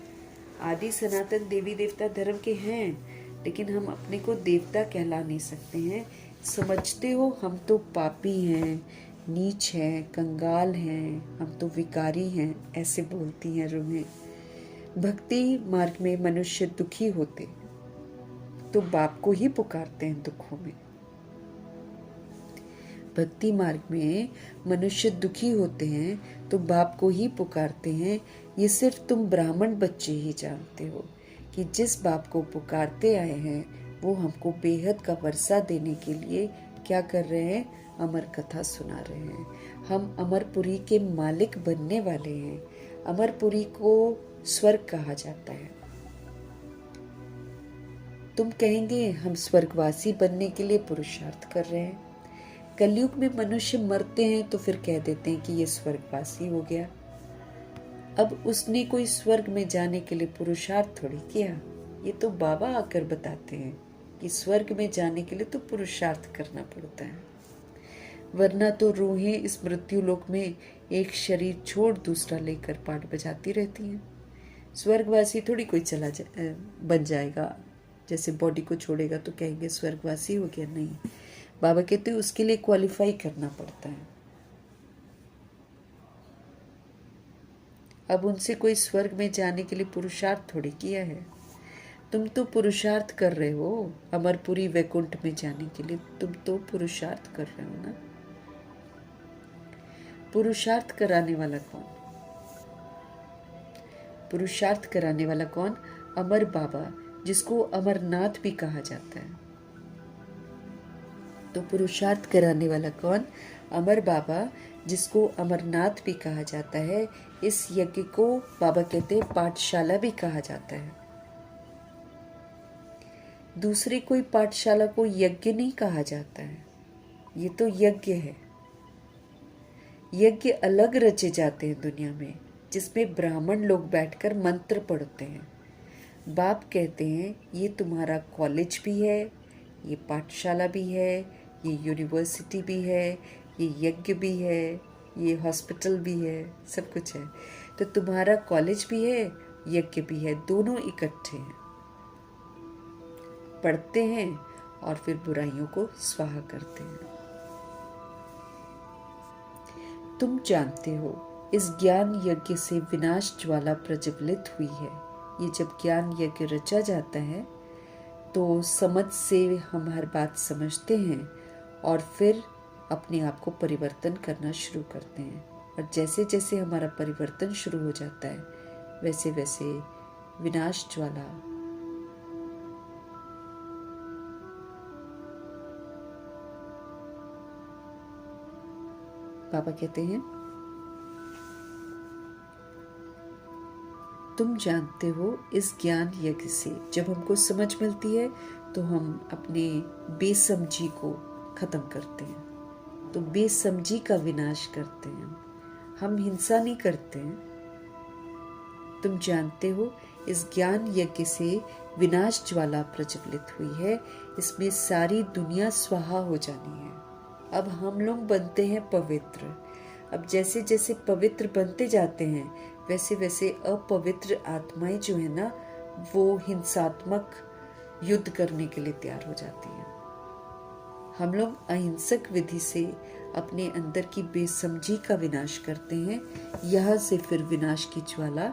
आदि सनातन देवी देवता धर्म के हैं, लेकिन हम अपने को देवता कहला नहीं सकते हैं। समझते हो हम तो पापी हैं, नीच हैं, कंगाल हैं, हम तो विकारी हैं, ऐसे बोलती हैं रूहें। भक्ति मार्ग में मनुष्य दुखी होते तो बाप को ही पुकारते हैं दुखों में। भक्ति मार्ग में मनुष्य दुखी होते हैं तो बाप को ही पुकारते हैं। ये सिर्फ तुम ब्राह्मण बच्चे ही जानते हो कि जिस बाप को पुकारते आए हैं वो हमको बेहद का वर्षा देने के लिए क्या कर रहे हैं, अमर कथा सुना रहे हैं। हम अमरपुरी के मालिक बनने वाले हैं। अमरपुरी को स्वर्ग कहा जाता है। तुम कहेंगे हम स्वर्गवासी बनने के लिए पुरुषार्थ कर रहे हैं। कलयुग में मनुष्य मरते हैं तो फिर कह देते हैं कि ये स्वर्गवासी हो गया। अब उसने कोई स्वर्ग में जाने के लिए पुरुषार्थ थोड़ी किया, ये तो बाबा आकर बताते हैं कि स्वर्ग में जाने के लिए तो पुरुषार्थ करना पड़ता है, वरना तो रूहें इस मृत्यु लोक में एक शरीर छोड़ दूसरा लेकर पाठ बजाती रहती हैं। स्वर्गवासी थोड़ी कोई बन जाएगा, जैसे बॉडी को छोड़ेगा तो कहेंगे स्वर्गवासी हो गया, नहीं। बाबा कहते हैं उसके लिए क्वालिफाई करना पड़ता है। अब उनसे कोई स्वर्ग में जाने के लिए पुरुषार्थ थोड़ी किया है। तुम तो पुरुषार्थ कर रहे हो अमरपुरी वैकुंठ में जाने के लिए, तुम तो पुरुषार्थ कर रहे हो ना। पुरुषार्थ कराने वाला कौन? पुरुषार्थ कराने वाला कौन? अमर बाबा, जिसको अमरनाथ भी कहा जाता है। तो पुरुषार्थ कराने वाला कौन? अमर बाबा, जिसको अमरनाथ भी कहा जाता है। इस यज्ञ को बाबा कहते हैं पाठशाला भी कहा जाता है। दूसरे कोई पाठशाला को यज्ञ नहीं कहा जाता है, ये तो यज्ञ है। यज्ञ अलग रचे जाते हैं दुनिया में, जिसमें ब्राह्मण लोग बैठकर मंत्र पढ़ते हैं। बाप कहते हैं ये तुम्हारा कॉलेज भी है, ये पाठशाला भी है, ये यूनिवर्सिटी भी है, ये यज्ञ भी है, ये हॉस्पिटल भी है, सब कुछ है। तो तुम्हारा कॉलेज भी है, यज्ञ भी है, दोनों इकट्ठे हैं। पढ़ते हैं और फिर बुराइयों को स्वाहा करते हैं। तुम जानते हो इस ज्ञान यज्ञ से विनाश ज्वाला प्रज्वलित हुई है। ये जब ज्ञान यज्ञ रचा जाता है तो समझ से हम हर बात समझते हैं और फिर अपने आप को परिवर्तन करना शुरू करते हैं। और जैसे जैसे हमारा परिवर्तन शुरू हो जाता है वैसे वैसे विनाश ज्वाला बाबा कहते हैं तुम जानते हो इस ज्ञान यज्ञ से जब हमको समझ मिलती है तो हम अपने बेसमझी को खत्म करते हैं, तो बेसमझी का विनाश करते हैं। हम हिंसा नहीं करते हैं। तुम जानते हो इस ज्ञान यज्ञ से विनाश ज्वाला प्रज्वलित हुई है, इसमें सारी दुनिया स्वाहा हो जानी है। अब हम लोग बनते हैं पवित्र। अब जैसे जैसे पवित्र बनते जाते हैं वैसे वैसे अपवित्र आत्माएं जो है ना वो हिंसात्मक युद्ध करने के लिए तैयार हो जाती हैं। हम लोग अहिंसक विधि से अपने अंदर की बेसमझी का विनाश करते हैं। यहाँ से फिर विनाश की ज्वाला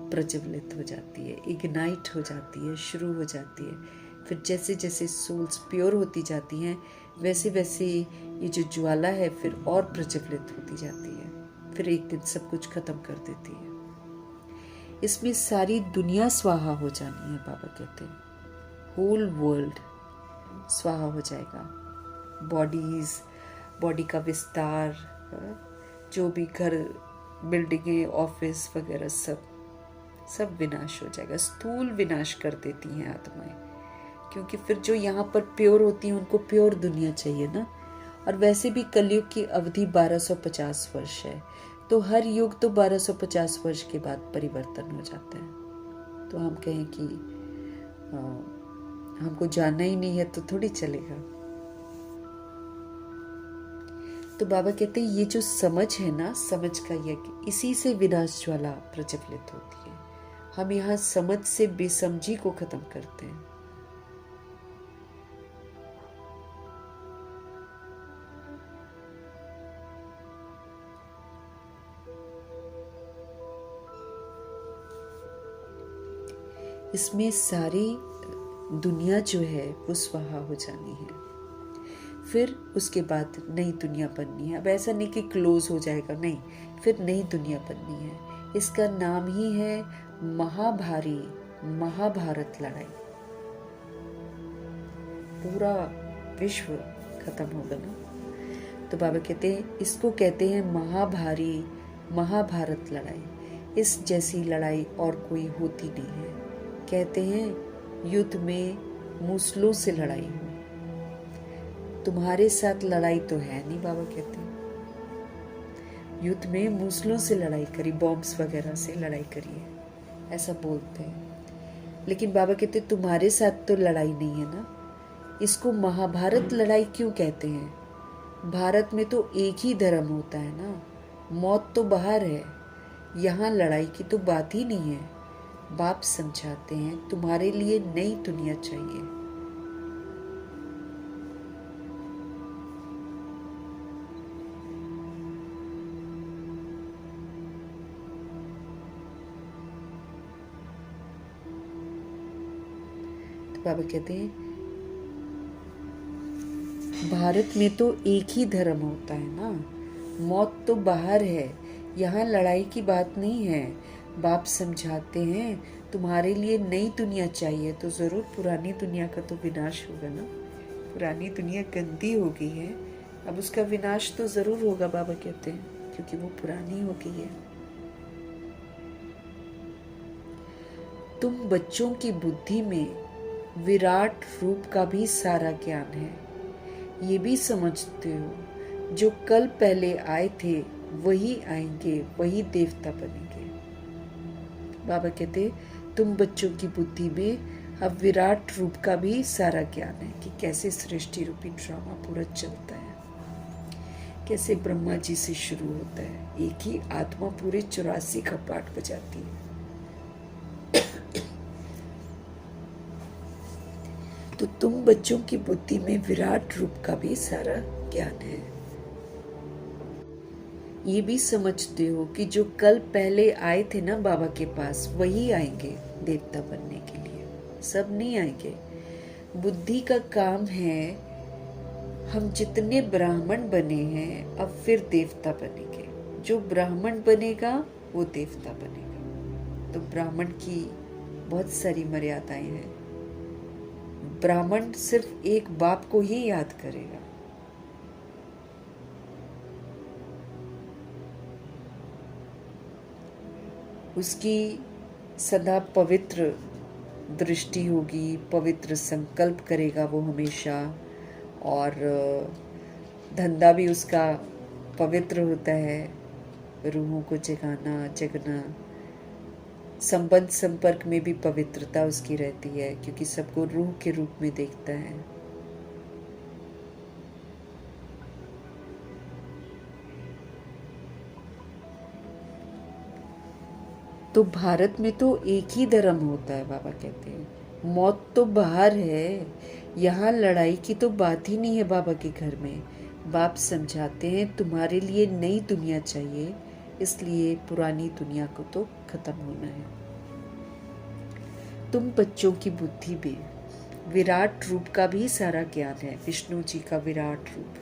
प्रज्वलित हो जाती है, इग्नाइट हो जाती है, शुरू हो जाती है। फिर जैसे जैसे सोल्स प्योर होती जाती हैं वैसे वैसे ये जो ज्वाला है फिर और प्रज्वलित होती जाती है, फिर एक दिन सब कुछ खत्म कर देती है। इसमें सारी दुनिया स्वाहा हो जानी है। बाबा कहते हैं होल वर्ल्ड स्वाहा हो जाएगा। बॉडी का विस्तार, जो भी घर, बिल्डिंगें, ऑफिस वगैरह सब विनाश हो जाएगा। स्थूल विनाश कर देती हैं आत्माएं, क्योंकि फिर जो यहाँ पर प्योर होती हैं उनको प्योर दुनिया चाहिए ना। और वैसे भी कलयुग की अवधि 1250 वर्ष है, तो हर युग तो 1250 वर्ष के बाद परिवर्तन हो जाता है। तो हम कहें कि हमको जानना ही नहीं है तो थोड़ी चलेगा। तो बाबा कहते हैं ये जो समझ है ना, समझ का यज्ञ, इसी से विनाश ज्वाला प्रज्वलित होती है। हम यहाँ समझ से बेसमझी को खत्म करते हैं। इसमें सारी दुनिया जो है वो स्वाहा हो जानी है। फिर उसके बाद नई दुनिया बननी है। अब ऐसा नहीं कि क्लोज हो जाएगा, नहीं, फिर नई दुनिया बननी है। इसका नाम ही है महाभारत लड़ाई। पूरा विश्व खत्म होगा ना। तो बाबा कहते हैं इसको कहते हैं महाभारत लड़ाई। इस जैसी लड़ाई और कोई होती नहीं है। कहते हैं युद्ध में मूसलों से लड़ाई हुई। तुम्हारे साथ लड़ाई तो है नहीं, बाबा कहते हैं। युद्ध में मूसलों से लड़ाई करी, बॉम्ब्स वगैरह से लड़ाई करी है, ऐसा बोलते हैं। लेकिन बाबा कहते तुम्हारे साथ तो लड़ाई नहीं है ना। इसको महाभारत लड़ाई क्यों कहते हैं? भारत में तो एक ही धर्म होता है ना। मौत तो बाहर है, यहाँ लड़ाई की तो बात ही नहीं है। बाप समझाते हैं तुम्हारे लिए नई दुनिया चाहिए। तो बाबा कहते हैं भारत में तो एक ही धर्म होता है ना। मौत तो बाहर है, यहाँ लड़ाई की बात नहीं है। बाप समझाते हैं तुम्हारे लिए नई दुनिया चाहिए, तो जरूर पुरानी दुनिया का तो विनाश होगा ना। पुरानी दुनिया गंदी हो गई है, अब उसका विनाश तो जरूर होगा, बाबा कहते हैं, क्योंकि वो पुरानी हो गई है। तुम बच्चों की बुद्धि में विराट रूप का भी सारा ज्ञान है। ये भी समझते हो जो कल पहले आए थे वही आएंगे, वही देवता बनेंगे। बाबा कहते तुम बच्चों की बुद्धि में अब विराट रूप का भी सारा ज्ञान है कि कैसे सृष्टि रूपी ड्रामा पूरा चलता है, कैसे ब्रह्मा जी से शुरू होता है। एक ही आत्मा पूरे 84 का पाठ बजाती है। तो तुम बच्चों की बुद्धि में विराट रूप का भी सारा ज्ञान है। ये भी समझते हो कि जो कल पहले आए थे ना बाबा के पास, वही आएंगे देवता बनने के लिए। सब नहीं आएंगे। बुद्धि का काम है, हम जितने ब्राह्मण बने हैं अब फिर देवता बनेंगे। जो ब्राह्मण बनेगा वो देवता बनेगा। तो ब्राह्मण की बहुत सारी मर्यादाएं हैं। ब्राह्मण सिर्फ एक बाप को ही याद करेगा। उसकी सदा पवित्र दृष्टि होगी, पवित्र संकल्प करेगा वो हमेशा। और धंधा भी उसका पवित्र होता है, रूहों को जगना। संबंध संपर्क में भी पवित्रता उसकी रहती है, क्योंकि सबको रूह के रूप में देखता है। तो भारत में तो एक ही धर्म होता है, बाबा कहते हैं। मौत तो बाहर है, यहाँ लड़ाई की तो बात ही नहीं है बाबा के घर में। बाप समझाते हैं तुम्हारे लिए नई दुनिया चाहिए, इसलिए पुरानी दुनिया को तो खत्म होना है। तुम बच्चों की बुद्धि में विराट रूप का भी सारा ज्ञान है। विष्णु जी का विराट रूप,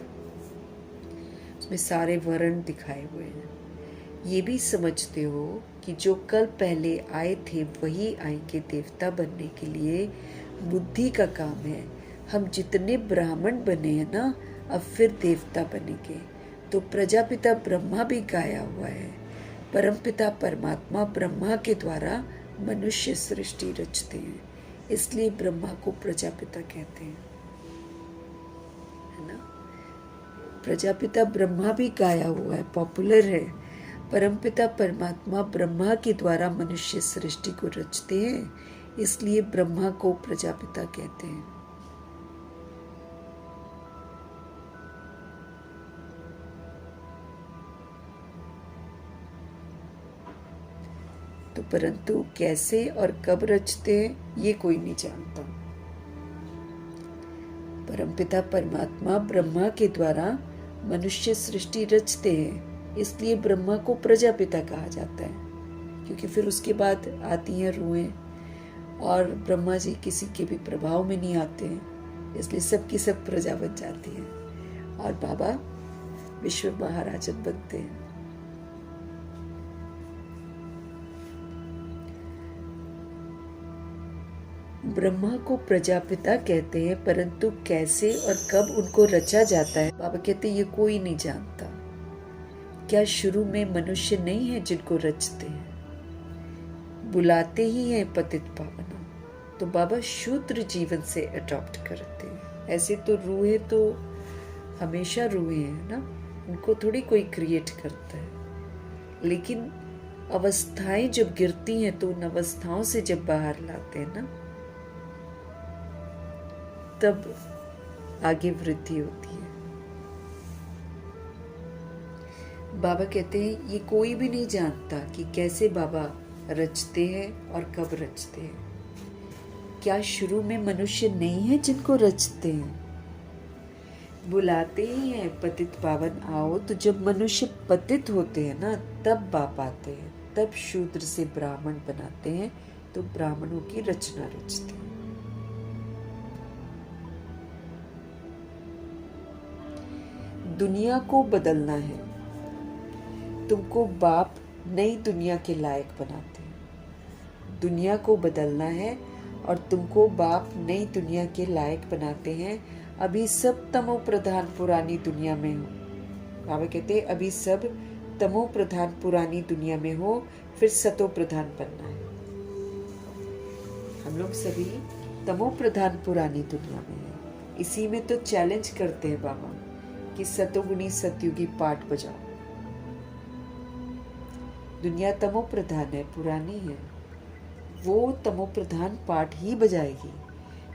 उसमें सारे वर्ण दिखाए हुए हैं। ये भी समझते हो कि जो कल पहले आए थे वही आएंगे देवता बनने के लिए। बुद्धि का काम है। हम जितने ब्राह्मण बने हैं ना, अब फिर देवता बनेंगे। तो प्रजापिता ब्रह्मा भी गाया हुआ है। परमपिता परमात्मा ब्रह्मा के द्वारा मनुष्य सृष्टि रचते हैं, इसलिए ब्रह्मा को प्रजापिता कहते हैं, है ना। प्रजापिता ब्रह्मा भी गाया हुआ है, पॉपुलर है। परमपिता परमात्मा ब्रह्मा के द्वारा मनुष्य सृष्टि को रचते हैं, इसलिए ब्रह्मा को प्रजापिता कहते हैं। तो परंतु कैसे और कब रचते हैं ये कोई नहीं जानता। परमपिता परमात्मा ब्रह्मा के द्वारा मनुष्य सृष्टि रचते हैं, इसलिए ब्रह्मा को प्रजापिता कहा जाता है, क्योंकि फिर उसके बाद आती हैं रूहें, और ब्रह्मा जी किसी के भी प्रभाव में नहीं आते हैं, इसलिए सबकी सब प्रजा बन जाती है और बाबा विश्व महाराजन बनते हैं। ब्रह्मा को प्रजापिता कहते हैं, परंतु कैसे और कब उनको रचा जाता है बाबा कहते हैं ये कोई नहीं जानता। क्या शुरू में मनुष्य नहीं है जिनको रचते हैं, बुलाते ही हैं पतित पावना। तो बाबा शूद्र जीवन से अडॉप्ट करते हैं। ऐसे तो रूहें तो हमेशा रूहें हैं ना, उनको थोड़ी कोई क्रिएट करता है, लेकिन अवस्थाएं जब गिरती हैं तो उन अवस्थाओं से जब बाहर लाते हैं ना, तब आगे वृद्धि होती है। बाबा कहते हैं ये कोई भी नहीं जानता कि कैसे बाबा रचते हैं और कब रचते हैं। क्या शुरू में मनुष्य नहीं है जिनको रचते हैं, बुलाते ही हैं पतित पावन आओ। तो जब मनुष्य पतित होते हैं ना, तब बाप आते हैं, तब शूद्र से ब्राह्मण बनाते हैं, तो ब्राह्मणों की रचना रचते हैं। दुनिया को बदलना है, तुमको बाप नई दुनिया के लायक बनाते हैं। दुनिया को बदलना है और तुमको बाप नई दुनिया के लायक बनाते हैं। अभी सब तमो प्रधान पुरानी दुनिया में हो। बाबा कहते हैं अभी सब तमो प्रधान पुरानी दुनिया में हो, फिर सतो प्रधान बनना है। हम लोग सभी तमो प्रधान पुरानी दुनिया में हैं। इसी में तो चैलेंज करते हैं बाबा कि सतोगुणी सतयुगी पाठ बजाओ। दुनिया तमो प्रधान है, पुरानी है, वो तमो प्रधान पाठ ही बजाएगी,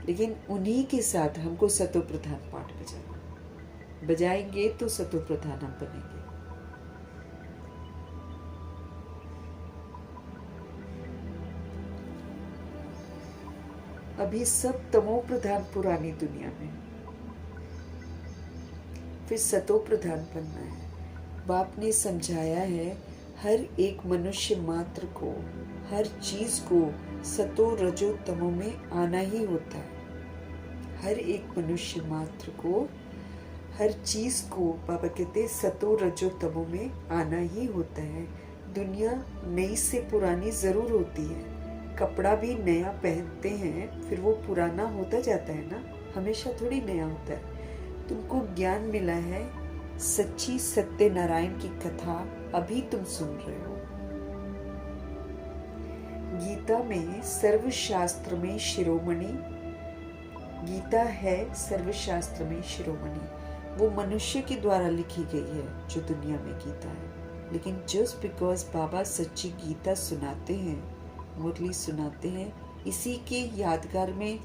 लेकिन उन्हीं के साथ हमको सतो प्रधान पाठ बजाना। बजाएंगे तो सतो प्रधान हम बनेंगे। अभी सब तमो प्रधान पुरानी दुनिया में, फिर सतो प्रधान बनना है। बाप ने समझाया है हर एक मनुष्य मात्र को, हर चीज को सतो रजो तमो में आना ही होता है। हर एक मनुष्य मात्र को, हर चीज को बाबा कहते सतो रजो तमो में आना ही होता है। दुनिया नई से पुरानी जरूर होती है। कपड़ा भी नया पहनते हैं, फिर वो पुराना होता जाता है ना, हमेशा थोड़ी नया होता है। तुमको ज्ञान मिला है, सच्ची सत्य नारायण की कथा अभी तुम सुन रहे हो। गीता में सर्वशास्त्र में शिरोमणि, गीता है सर्वशास्त्र में शिरोमणि। वो मनुष्य के द्वारा लिखी गई है जो दुनिया में गीता है, लेकिन जस्ट बिकॉज बाबा सच्ची गीता सुनाते हैं, मुरली सुनाते हैं, इसी के यादगार में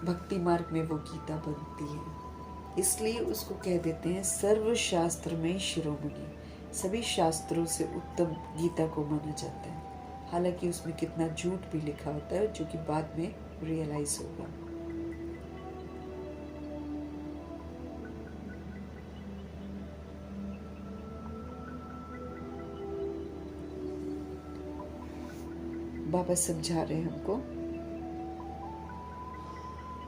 भक्ति मार्ग में वो गीता बनती है, इसलिए उसको कह देते हैं सर्वशास्त्र में शिरोमणि। सभी शास्त्रों से उत्तम गीता को माना जाता है। हालांकि उसमें कितना झूठ भी लिखा होता है जो कि बाद में रियलाइज होगा। बाबा समझा रहे हैं हमको,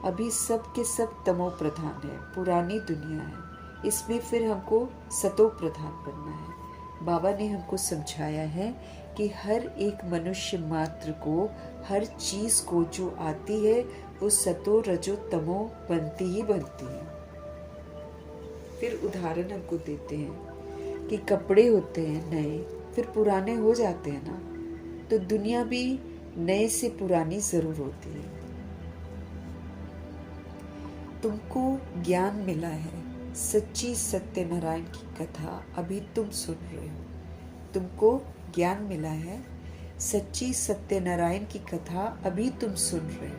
अभी सब के सब तमो प्रधान है, पुरानी दुनिया है, इसमें फिर हमको सतो प्रधान बनना है। बाबा ने हमको समझाया है कि हर एक मनुष्य मात्र को हर चीज को जो आती है वो सतो रजो तमो बनती ही बनती है। फिर उदाहरण हमको देते हैं कि कपड़े होते हैं नए, फिर पुराने हो जाते हैं ना, तो दुनिया भी नए से पुरानी जरूर होती है। तुमको ज्ञान मिला है, सच्ची सत्यनारायण की कथा अभी तुम सुन रहे हो। तुमको ज्ञान मिला है, सच्ची सत्यनारायण की कथा अभी तुम सुन रहे हो।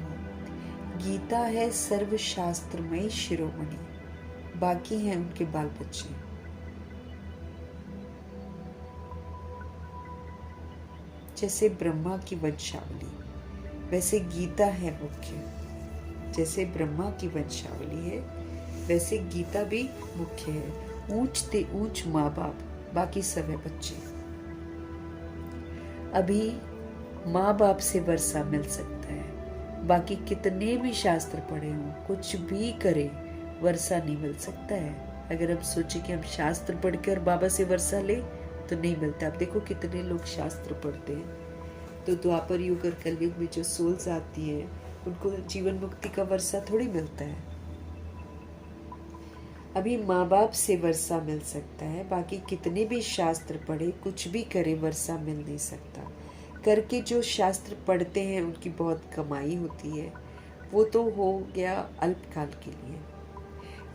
गीता है सर्वशास्त्रमयी शिरोमणि, बाकी हैं उनके बाल बच्चे। जैसे ब्रह्मा की वंशावली वैसे गीता है मुख्य। जैसे ब्रह्मा की वंशावली है वैसे गीता भी मुख्य है। ऊंच ते ऊंच माँ बाप, बाकी सब है बच्चे। अभी माँ बाप से वर्षा मिल सकता है, बाकी कितने भी शास्त्र पढ़े हों, कुछ भी करे, वर्षा नहीं मिल सकता है। अगर हम सोचे कि हम शास्त्र पढ़कर बाबा से वर्षा ले तो नहीं मिलता। अब देखो कितने लोग शास्त्र पढ़ते हैं, तो द्वापर युग और कलयुग में जो सोल्स आती हैं उनको जीवन मुक्ति का वर्षा थोड़ी मिलता है। अभी माँ बाप से वर्षा मिल सकता है, बाकी कितने भी शास्त्र पढ़े, कुछ भी करे, वर्षा मिल नहीं सकता। करके जो शास्त्र पढ़ते हैं उनकी बहुत कमाई होती है, वो तो हो गया अल्पकाल के लिए।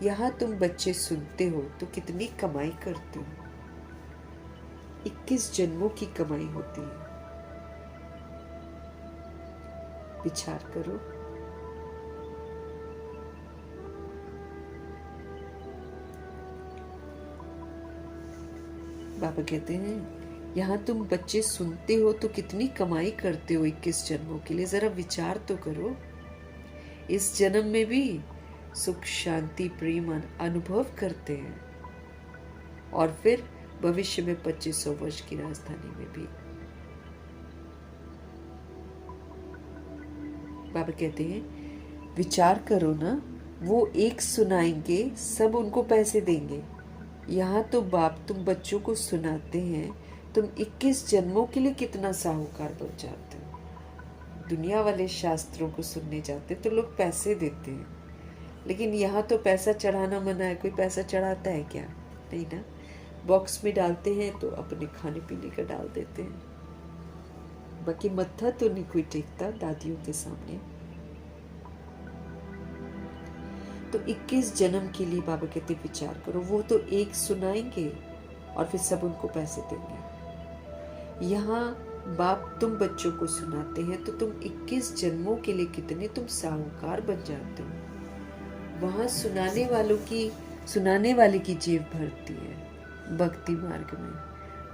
यहाँ तुम बच्चे सुनते हो तो कितनी कमाई करते हो, 21 जन्मों की कमाई होती है। विचार करो। बाबा कहते हैं यहाँ तुम बच्चे सुनते हो तो कितनी कमाई करते हो 21 जन्मों के लिए। जरा विचार तो करो। इस जन्म में भी सुख शांति प्रेम अनुभव करते हैं, और फिर भविष्य में 2500 वर्ष की राजधानी में भी। बाबा कहते हैं विचार करो ना, वो एक सुनाएंगे, सब उनको पैसे देंगे। यहाँ तो बाप तुम बच्चों को सुनाते हैं, तुम 21 जन्मों के लिए कितना साहूकार बन जाते हो। दुनिया वाले शास्त्रों को सुनने जाते तो लोग पैसे देते हैं, लेकिन यहाँ तो पैसा चढ़ाना मना है। कोई पैसा चढ़ाता है क्या? नहीं ना। बॉक्स में डालते हैं तो अपने खाने पीने का डाल देते हैं, बाकी मत्था तो नहीं कोई टेकता दादियों के सामने। तो 21 जन्म के लिए बाबा कहते विचार करो। वो तो एक सुनाएंगे और फिर सब उनको पैसे देंगे। यहाँ बाप तुम बच्चों को सुनाते हैं तो तुम 21 जन्मों के लिए कितने तुम साहूकार बन जाते हो। वहां सुनाने वाले की जेब भरती है। भक्ति मार्ग में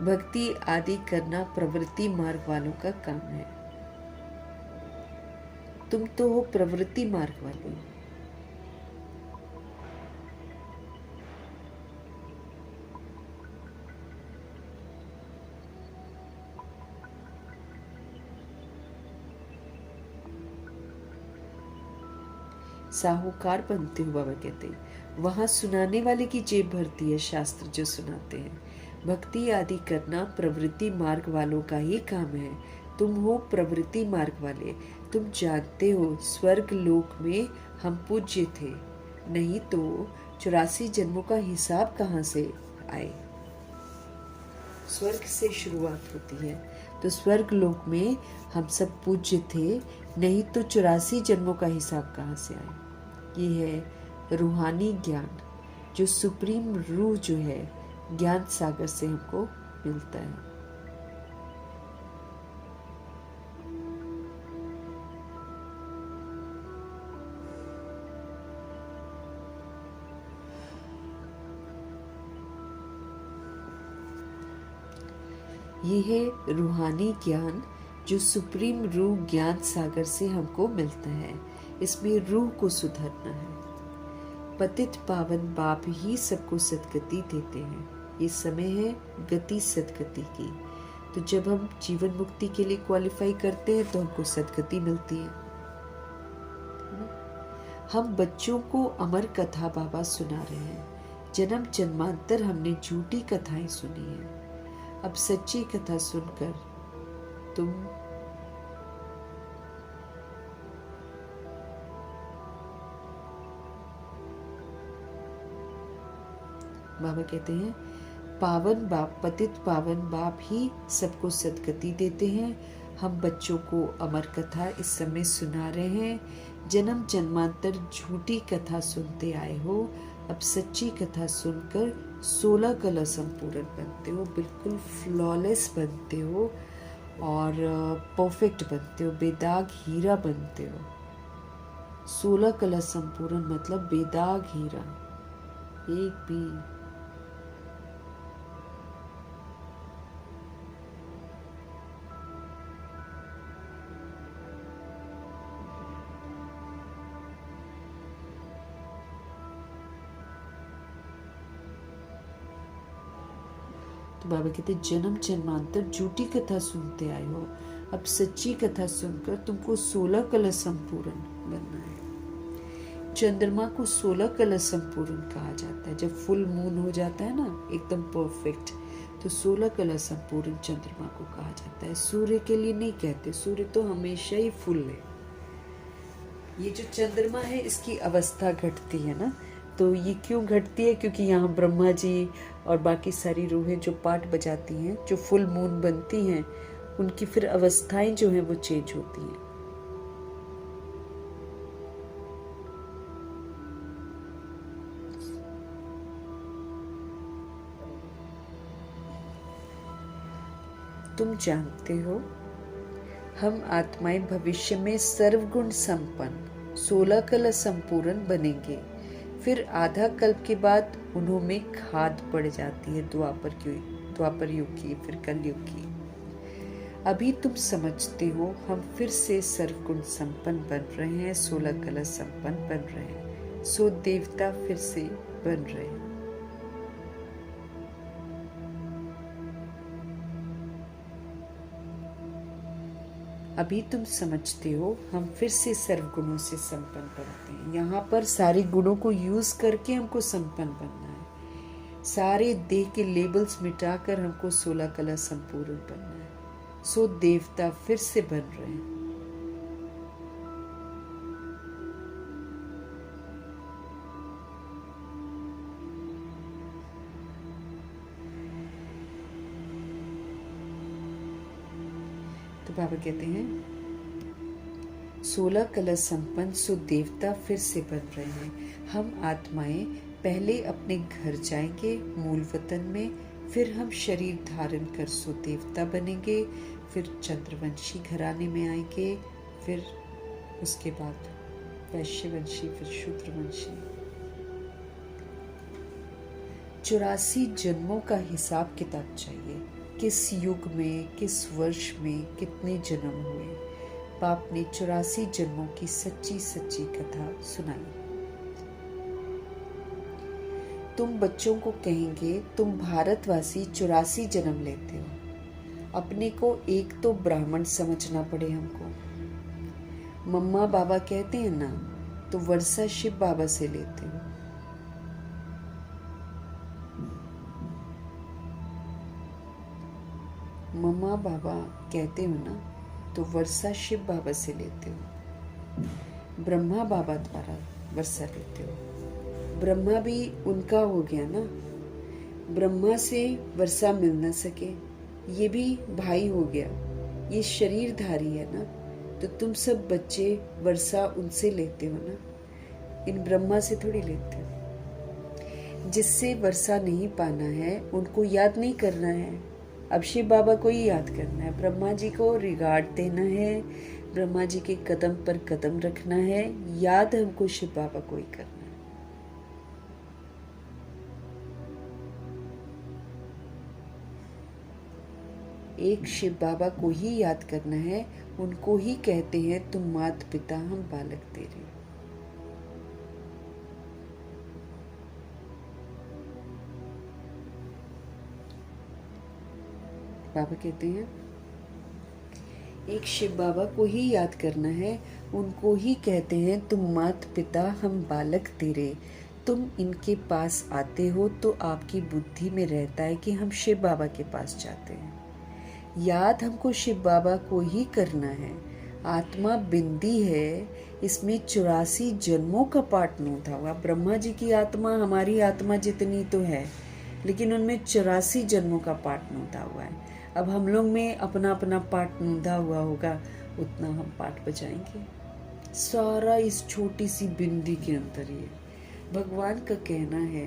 भक्ति आदि करना प्रवृत्ति मार्ग वालों का काम है। तुम तो हो प्रवृत्ति मार्ग वाले। साहूकार बनते हो। बाबा कहते हैं वहां सुनाने वाले की जेब भरती है। शास्त्र जो सुनाते हैं, भक्ति आदि करना प्रवृत्ति मार्ग वालों का ही काम है। तुम हो प्रवृत्ति मार्ग वाले। तुम जानते हो स्वर्ग लोक में हम पूज्य थे, नहीं तो 84 जन्मों का हिसाब कहाँ से आए। स्वर्ग से शुरुआत होती है, तो स्वर्ग लोक में हम सब पूज्य थे, नहीं तो 84 जन्मों का हिसाब कहाँ से आए। ये है रूहानी ज्ञान, जो सुप्रीम रूह जो है ज्ञान सागर से हमको मिलता है। ये है रूहानी ज्ञान, जो सुप्रीम रूह ज्ञान सागर से हमको मिलता है। इसमें रूह को सुधरना है। पतित पावन बाप ही सबको सदगति देते हैं। ये समय है गति सदगति की। तो जब हम जीवन मुक्ति के लिए क्वालिफाई करते हैं तो हमको सदगति मिलती है। हम बच्चों को अमर कथा बाबा सुना रहे हैं। जन्म जन्मांतर हमने झूठी कथाएं सुनी है। अब सच्ची कथा सुनकर तुम बाबा कहते हैं पावन बाप, पतित पावन बाप ही सबको सदगति देते हैं। हम बच्चों को अमर कथा इस समय सुना रहे हैं। जन्म जन्मांतर झूठी कथा सुनते आए हो, अब सच्ची कथा सुनकर 16 कला संपूर्ण बनते हो, बिल्कुल फ्लॉलेस बनते हो और परफेक्ट बनते हो, बेदाग हीरा बनते हो। 16 कला संपूर्ण मतलब बेदाग हीरा, एक भी तो बाबा कहते जन्म जन्मांतर झूठी कथा सुनते आए हो, अब सच्ची कथा सुनकर तुमको 16 कलश संपूर्ण बनना है। चंद्रमा को 16 कलश संपूर्ण कहा जाता है। जब फुल मून हो जाता है ना एकदम परफेक्ट, तो 16 कलश संपूर्ण चंद्रमा को कहा जाता है। सूर्य के लिए नहीं कहते, सूर्य तो हमेशा ही फुल है। ये जो चंद्रमा है इसकी अवस्था घटती है ना, तो ये क्यों घटती है? क्योंकि यहाँ ब्रह्मा जी और बाकी सारी रूहें जो पाठ बजाती हैं, जो फुल मून बनती हैं, उनकी फिर अवस्थाएं जो हैं वो चेंज होती हैं। तुम जानते हो हम आत्माएं भविष्य में सर्वगुण संपन्न 16 कलश संपूर्ण बनेंगे। फिर आधा कल्प के बाद उन्होंने खाद पड़ जाती है द्वापर युग की, फिर कलयुग की। अभी तुम समझते हो हम फिर से सर्वगुण संपन्न बन रहे हैं, 16 कलश संपन्न बन रहे हैं, सो देवता फिर से बन रहे हैं। अभी तुम समझते हो हम फिर से सर्वगुणों से संपन्न बनते हैं। यहाँ पर सारे गुणों को यूज करके हमको संपन्न बनना है। सारे देह के लेबल्स मिटाकर हमको 16 कला संपूर्ण बनना है। सो देवता फिर से बन रहे हैं। तो बाबा कहते हैं 16 कलश संपन्न सो देवता फिर से बन रहे हैं। हम आत्माएं पहले अपने घर जाएंगे मूल वतन में, फिर हम शरीर धारण कर सो देवता बनेंगे, फिर चंद्रवंशी घराने में आएंगे, फिर उसके बाद वैश्यवंशी, फिर शूद्रवंशी। 84 जन्मों का हिसाब किताब चाहिए। किस युग में, किस वर्ष में कितने जन्म हुए। बाप ने 84 जन्मों की सच्ची सच्ची कथा सुनाई। तुम बच्चों को कहेंगे तुम भारतवासी 84 जन्म लेते हो। अपने को एक तो ब्राह्मण समझना पड़े हमको। मम्मा बाबा कहते हैं ना, तो वर्षा शिव बाबा से लेते हो। मम्मा बाबा कहते हो ना, तो वर्षा शिव बाबा से लेते हो। ब्रह्मा बाबा द्वारा वर्षा लेते हो। ब्रह्मा भी उनका हो गया ना, ब्रह्मा से वर्षा मिल न सके, ये भी भाई हो गया, ये शरीरधारी है ना, तो तुम सब बच्चे वर्षा उनसे लेते हो ना, इन ब्रह्मा से थोड़ी लेते हो। जिससे वर्षा नहीं पाना है उनको याद नहीं करना है, अब शिव बाबा को ही याद करना है। ब्रह्मा जी को रिगार्ड देना है, ब्रह्मा जी के कदम पर कदम रखना है, याद हमको शिव बाबा को ही करना है। एक शिव बाबा को ही याद करना है, उनको ही कहते हैं तुम माता पिता हम बालक तेरे। बाबा कहते हैं एक शिव बाबा को ही याद करना है, उनको ही कहते हैं तुम मात पिता हम बालक तेरे। तुम इनके पास आते हो तो आपकी बुद्धि में रहता है कि हम शिव बाबा के पास जाते हैं। याद हमको शिव बाबा को ही करना है। आत्मा बिंदी है, इसमें 84 जन्मों का पाठ नोंदा हुआ। ब्रह्मा जी की आत्मा हमारी आत्मा जितनी तो है, लेकिन उनमें 84 जन्मों का पाठ नोंदा हुआ है। अब हम लोग में अपना अपना पाठ नोंदा हुआ होगा, उतना हम पाठ बजाएंगे। सारा इस छोटी सी बिंदी के अंदर ही है। भगवान का कहना है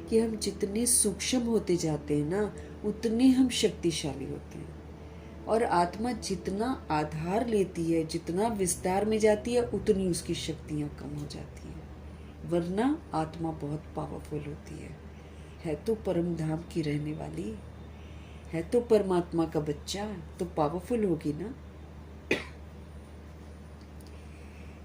कि हम जितने सूक्ष्म होते जाते हैं ना, उतने हम शक्तिशाली होते हैं। और आत्मा जितना आधार लेती है, जितना विस्तार में जाती है, उतनी उसकी शक्तियाँ कम हो जाती हैं। वरना आत्मा बहुत पावरफुल होती है तो परम धाम की रहने वाली, है तो परमात्मा का बच्चा, तो पावरफुल होगी ना।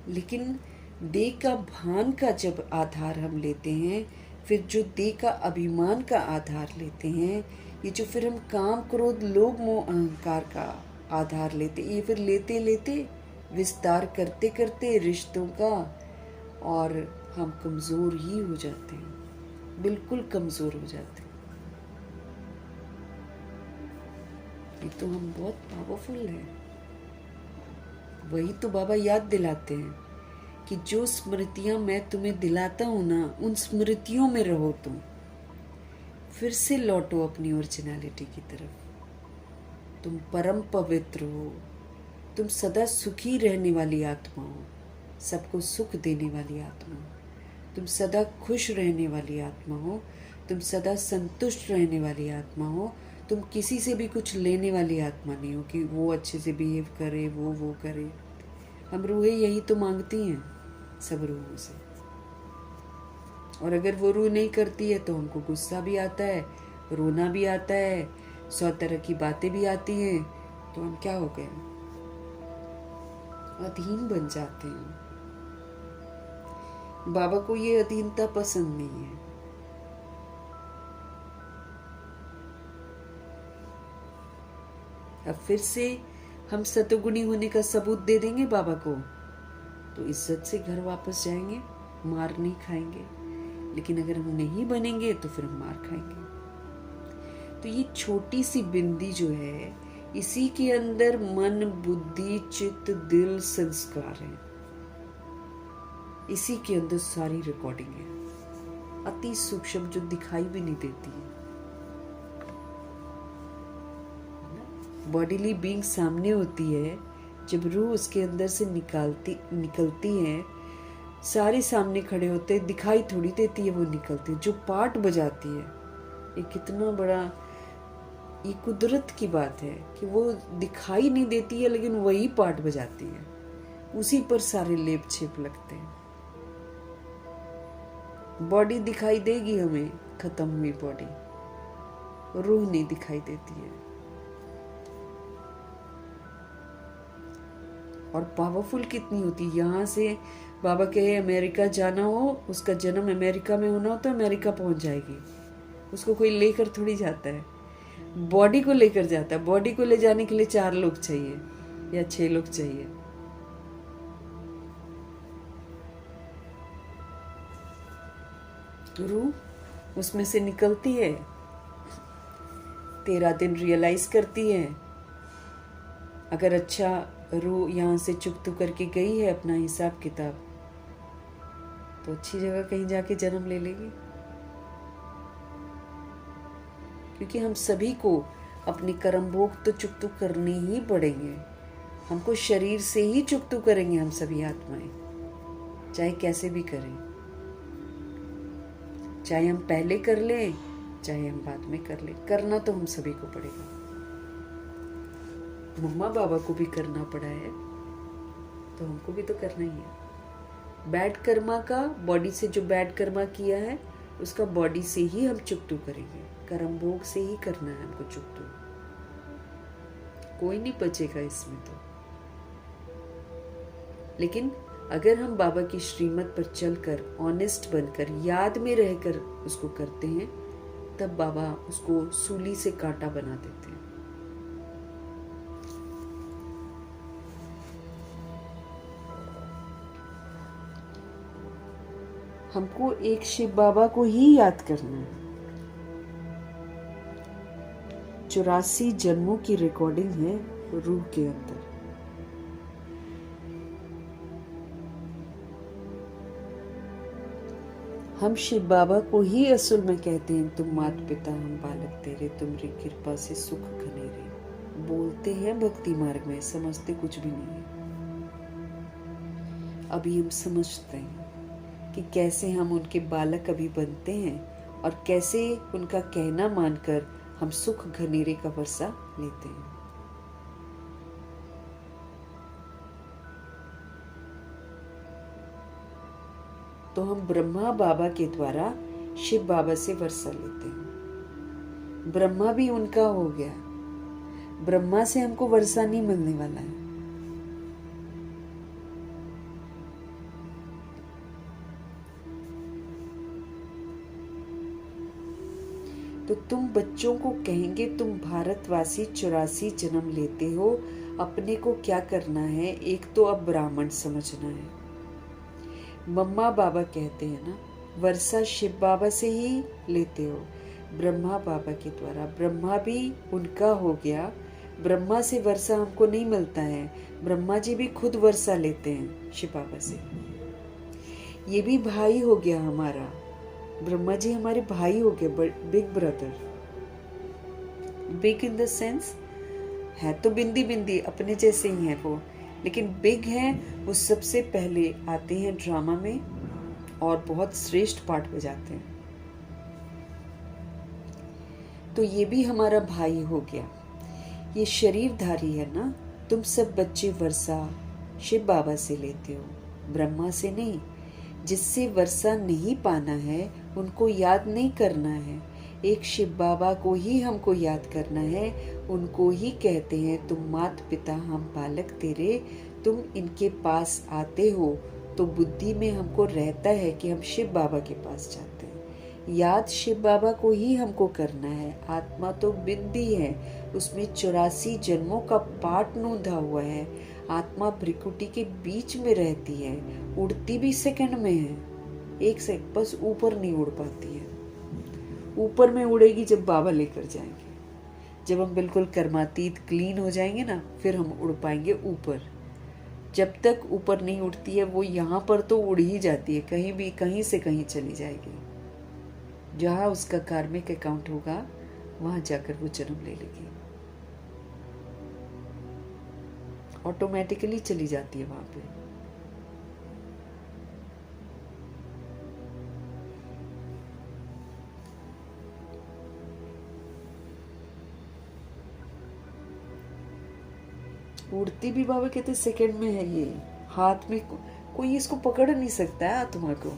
लेकिन देह का भान का जब आधार हम लेते हैं, फिर जो देह का अभिमान का आधार लेते हैं, ये जो फिर हम काम क्रोध लोभ मोह अहंकार का आधार लेते, ये फिर लेते लेते विस्तार करते करते रिश्तों का, और हम कमज़ोर ही हो जाते हैं, बिल्कुल कमज़ोर हो जाते हैं। ये तो हम बहुत पावरफुल हैं। वही तो बाबा याद दिलाते हैं कि जो स्मृतियां मैं तुम्हें दिलाता हूं ना, उन स्मृतियों में रहो तुम, फिर से लौटो अपनी ओरिजिनलिटी की तरफ। तुम परम पवित्र हो, तुम सदा सुखी रहने वाली आत्मा हो, सबको सुख देने वाली आत्मा हो, तुम सदा खुश रहने वाली आत्मा हो, तुम सदा संतुष्ट रहने वाली आत्मा हो। तुम किसी से भी कुछ लेने वाली आत्मा नहीं हो कि वो अच्छे से बिहेव करे, वो करे। हम रूहें यही तो मांगती हैं सब रूहों से, और अगर वो रूह नहीं करती है तो हमको गुस्सा भी आता है, रोना भी आता है, 100 तरह की बातें भी आती हैं। तो हम क्या हो गए, अधीन बन जाते हैं। बाबा को ये अधीनता पसंद नहीं है। अब फिर से हम सतोगुणी होने का सबूत दे देंगे बाबा को, तो इज्जत से घर वापस जाएंगे, मार नहीं खाएंगे। लेकिन अगर हम नहीं बनेंगे तो फिर हम मार खाएंगे। तो ये छोटी सी बिंदी जो है, इसी के अंदर मन, बुद्धि, चित्त, दिल, संस्कार है। इसी के अंदर सारी रिकॉर्डिंग है, अति सूक्ष्म, जो दिखाई भी नहीं देती है। बॉडीली बीइंग सामने होती है, जब रूह उसके अंदर से निकलती है, सारे सामने खड़े होते हैं, दिखाई थोड़ी देती है, वो निकलती है। जो पार्ट बजाती है, ये कितना बड़ा, ये कुदरत की बात है कि वो दिखाई नहीं देती है, लेकिन वही पार्ट बजाती है, उसी पर सारे लेप छेप लगते हैं। बॉडी दिखाई देगी हमें, खत्म हुई बॉडी, रूह नहीं दिखाई देती है। और पावरफुल कितनी होती है। यहाँ से बाबा कहे अमेरिका जाना हो, उसका जन्म अमेरिका में होना हो तो अमेरिका पहुंच जाएगी। उसको कोई लेकर थोड़ी जाता है, बॉडी को लेकर जाता है। बॉडी को ले जाने के लिए 4 लोग चाहिए या 6 लोग चाहिए। रूह उसमें से निकलती है, 13 दिन रियलाइज करती है। अगर अच्छा रूह यहाँ से चुकतू करके गई है अपना हिसाब किताब, तो अच्छी जगह कहीं जाके जन्म ले लेगी। क्योंकि हम सभी को अपने कर्म भोग तो चुकतू करने ही पड़ेंगे। हमको शरीर से ही चुकतू करेंगे हम सभी आत्माएं, चाहे कैसे भी करें। चाहे हम पहले कर लें, चाहे हम बाद में कर लें, करना तो हम सभी को पड़ेगा। मम्मा बाबा को भी करना पड़ा है, तो हमको भी तो करना ही है। बैड कर्मा का, बॉडी से जो बैड कर्मा किया है, उसका बॉडी से ही हम चुकतू करेंगे। कर्म भोग से ही करना है हमको चुकतू, कोई नहीं बचेगा इसमें तो। लेकिन अगर हम बाबा की श्रीमत पर चलकर, ऑनेस्ट बनकर, याद में रहकर उसको करते हैं, तब बाबा उसको सूली से कांटा बना देते हैं। हमको एक शिव बाबा को ही याद करना है। 84 जन्मों की रिकॉर्डिंग है रूह के अंदर। हम शिव बाबा को ही असल में कहते हैं, तुम मात पिता हम बालक तेरे, तुम्हारी कृपा से सुख घनेरे। बोलते हैं भक्ति मार्ग में, समझते कुछ भी नहीं है। अभी हम समझते हैं कि कैसे हम उनके बालक अभी बनते हैं और कैसे उनका कहना मानकर हम सुख घनेरे का वर्षा लेते हैं। तो हम ब्रह्मा बाबा के द्वारा शिव बाबा से वर्षा लेते हैं। ब्रह्मा भी उनका हो गया, ब्रह्मा से हमको वर्षा नहीं मिलने वाला है। तो तुम बच्चों को कहेंगे, तुम भारतवासी 84 जन्म लेते हो, अपने को क्या करना है? एक तो अब ब्राह्मण समझना है। मम्मा बाबा कहते हैं ना, वर्षा शिव बाबा से ही लेते हो, ब्रह्मा बाबा के द्वारा। ब्रह्मा भी उनका हो गया, ब्रह्मा से वर्षा हमको नहीं मिलता है, ब्रह्मा जी भी खुद वर्षा लेते हैं शिव बाबा से। ये भी भाई हो गया हमारा, ब्रह्मा जी हमारे भाई हो गए, big brother. Big in the sense है तो बिंदी बिंदी अपने जैसे ही है वो, लेकिन बिग है वो सबसे पहले आते हैं ड्रामा में और बहुत श्रेष्ठ पार्ट बजाते हैं। तो ये भी हमारा भाई हो गया, ये शरीरधारी है ना। तुम सब बच्चे वर्षा शिव बाबा से लेते हो, ब्रह्मा से नहीं। जिससे वर्षा नहीं पाना है उनको याद नहीं करना है, एक शिव बाबा को ही हमको याद करना है। उनको ही कहते हैं, तुम मात पिता हम बालक तेरे। तुम इनके पास आते हो तो बुद्धि में हमको रहता है कि हम शिव बाबा के पास जाते हैं। याद शिव बाबा को ही हमको करना है। आत्मा तो बिंदी है, उसमें 84 जन्मों का पाठ नूंधा हुआ है। आत्मा भ्रिकुटी के बीच में रहती है, उड़ती भी सेकंड में है, एक सेकंड बस ऊपर नहीं उड़ पाती है। ऊपर में उड़ेगी जब बाबा लेकर जाएंगे, जब हम बिल्कुल कर्मातीत क्लीन हो जाएंगे ना, फिर हम उड़ पाएंगे ऊपर। जब तक ऊपर नहीं उड़ती है वो यहाँ पर तो उड़ ही जाती है, कहीं भी कहीं से कहीं चली जाएगी। जहाँ उसका कार्मिक अकाउंट होगा वहां जाकर वो जन्म ले लेगी, ऑटोमेटिकली चली जाती है वहां पे। उड़ती भी बाबा कहते सेकंड में है, ये हाथ में कोई इसको पकड़ नहीं सकता है आत्मा को।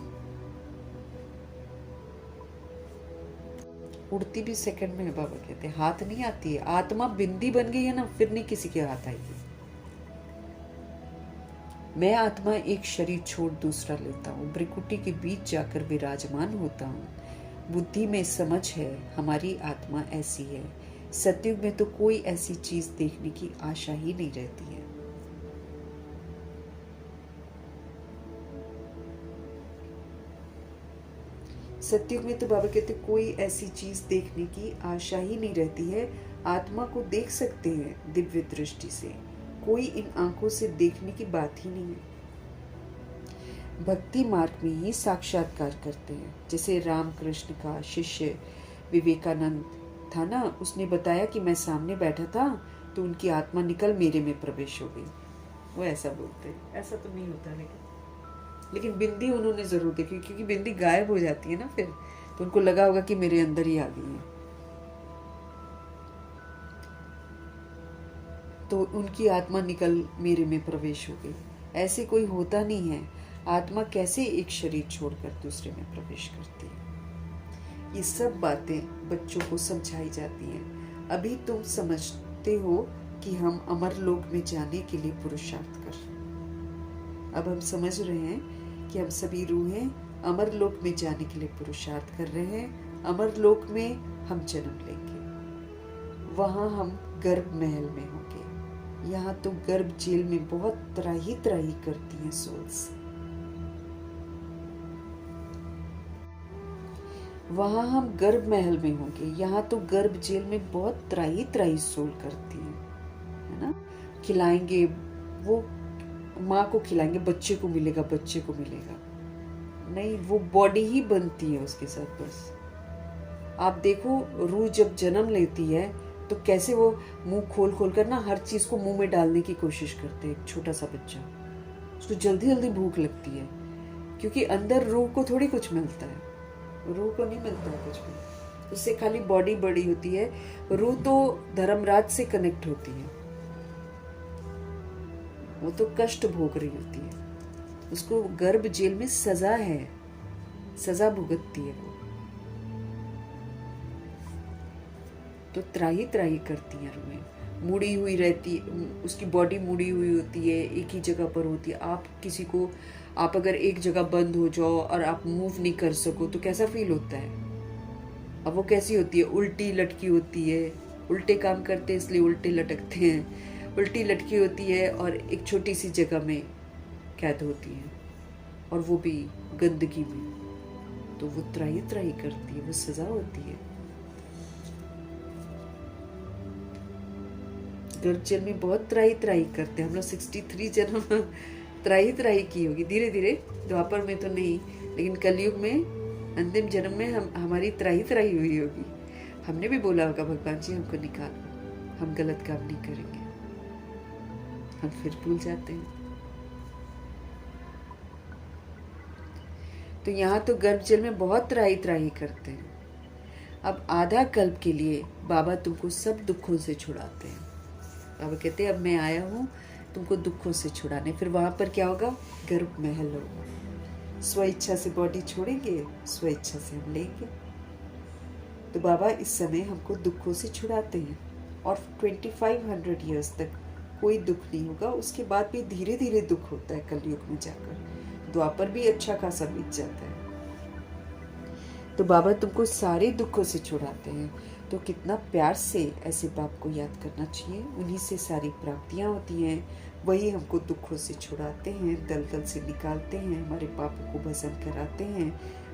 उड़ती भी सेकंड में है बाबा कहते, हाथ नहीं आती है। आत्मा बिंदी बन गई है ना, फिर नहीं किसी के हाथ आएगी। मैं आत्मा एक शरीर छोड़ दूसरा लेता हूँ, भ्रिकुटी के बीच जाकर विराजमान होता हूँ। बुद्धि में समझ है हमारी आत्मा ऐसी है। सतयुग में तो कोई ऐसी चीज देखने की आशा ही नहीं रहती है। सतयुग में तो बाबा कहते कोई ऐसी चीज देखने की आशा ही नहीं रहती है। आत्मा को देख सकते हैं दिव्य दृष्टि से, कोई इन आंखों से देखने की बात ही नहीं है। भक्ति मार्ग में ही साक्षात्कार करते हैं। जैसे रामकृष्ण का शिष्य विवेकानंद था ना, उसने बताया कि मैं सामने बैठा था तो उनकी आत्मा निकल मेरे में प्रवेश हो गई। वो ऐसा बोलते हैं, ऐसा तो नहीं होता लेकिन बिंदी उन्होंने जरूर देखी, क्योंकि बिंदी गायब हो जाती है ना फिर, तो उनको लगा होगा कि मेरे अंदर ही आ गई है। तो उनकी आत्मा निकल मेरे में प्रवेश हो गई। ऐसे कोई होता नहीं है। आत्मा कैसे एक शरीर छोड़कर दूसरे में प्रवेश करती है। ये सब बातें बच्चों को समझाई जाती हैं। अभी तुम समझते हो कि हम अमर लोक में जाने के लिए पुरुषार्थ कर रहे हैं। अब हम समझ रहे हैं कि हम सभी रूहें अमर लोक में जाने के लिए पुरुषार्थ कर रहे हैं। अमर लोक में हम जन्म लेंगे, वहां हम गर्भ महल में होंगे। यहाँ तो गर्भ जेल में बहुत त्राही त्राही करती हैं सोल्स। वहाँ हम गर्भ महल में होंगे, यहाँ तो गर्भ जेल में बहुत त्राही त्राही सोल करती है ना। खिलाएंगे वो, माँ को खिलाएंगे, बच्चे को मिलेगा, बच्चे को मिलेगा नहीं, वो बॉडी ही बनती है उसके साथ बस। आप देखो रूह जब जन्म लेती है तो कैसे वो मुंह खोल खोल कर ना हर चीज को मुंह में डालने की कोशिश करते हैं। एक छोटा सा बच्चा, उसको जल्दी जल्दी भूख लगती है, क्योंकि अंदर रूह को थोड़ी कुछ मिलता है, रूह को नहीं मिलता है कुछ भी, उससे खाली बॉडी बड़ी होती है। रूह तो धर्मराज से कनेक्ट होती है, वो तो कष्ट भोग रही होती है, उसको गर्भ जेल में सजा है, सजा भुगतती है वो। तो त्राही त्राही करती है रूहें, मुड़ी हुई रहती, उसकी बॉडी मुड़ी हुई होती है, एक ही जगह पर होती है। आप किसी को, आप अगर एक जगह बंद हो जाओ और आप मूव नहीं कर सको तो कैसा फील होता है। अब वो कैसी होती है, उल्टी लटकी होती है, उल्टे काम करते हैं इसलिए उल्टे लटकते हैं, उल्टी लटकी होती है और एक छोटी सी जगह में कैद होती है, और वो भी गंदगी में। तो वो त्राही त्राही करती है, वो सजा होती है। गर्भ जेल में बहुत त्राही त्राही करते हैं हम लोग। 63 जन्म त्राही त्राही की होगी, धीरे धीरे, द्वापर में तो नहीं, लेकिन कलयुग में अंतिम जन्म में हमारी त्राही त्राही हुई होगी। हमने भी बोला होगा भगवान जी हमको निकालो, हम गलत काम नहीं करेंगे, हम फिर भूल जाते हैं। तो यहाँ तो गर्भ जेल में बहुत त्राही त्राही करते हैं। अब आधा कल्प के लिए बाबा तुमको सब दुखों से छुड़ाते हैं। बाबा कहते हैं अब मैं आया हूँ तुमको दुखों से छुड़ाने। फिर वहाँ पर क्या होगा, गर्भ महल होगा, स्व इच्छा से बॉडी छोड़ेंगे, स्व इच्छा से हम लेंगे। तो बाबा इस समय हमको दुखों से छुड़ाते हैं, और 2500 ईयर्स तक कोई दुख नहीं होगा। उसके बाद भी धीरे धीरे दुख होता है कलयुग में जाकर, द्वापर भी अच्छा खासा बीत जाता है। तो बाबा तुमको सारे दुखों से छुड़ाते हैं। तो कितना प्यार से ऐसे बाप को याद करना चाहिए, उन्हीं से सारी प्राप्तियां होती हैं, वही हमको दुखों से छुड़ाते हैं, दलदल से निकालते हैं, हमारे पापों को भस्म कराते हैं,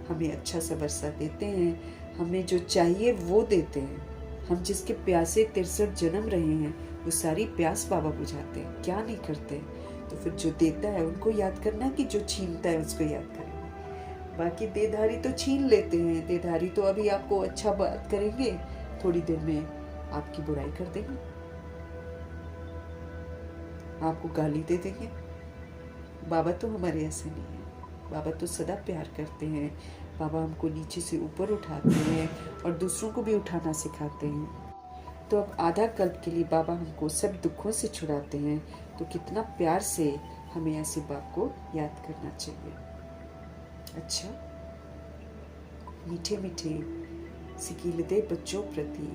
हमें अच्छा सा वर्षा देते हैं, हमें जो चाहिए वो देते हैं। हम जिसके प्यासे 63 जन्म रहे हैं वो सारी प्यास बाबा बुझाते हैं, क्या नहीं करते। तो फिर जो देता है उनको याद करना, कि जो छीनता है उसको याद करें। बाकी देधारी तो छीन लेते हैं, देधारी तो अभी आपको अच्छा बात करेंगे, थोड़ी देर में आपकी बुराई कर देंगे, आपको गाली दे देंगे। बाबा तो हमारे ऐसे नहीं है, बाबा तो सदा प्यार करते हैं। बाबा हमको नीचे से ऊपर उठाते हैं और दूसरों को भी उठाना सिखाते हैं। तो अब आधा कल्प के लिए बाबा हमको सब दुखों से छुड़ाते हैं। तो कितना प्यार से हमें ऐसे बाप को याद करना चाहिए। अच्छा, मीठे मीठे सिकीलदे बच्चों प्रति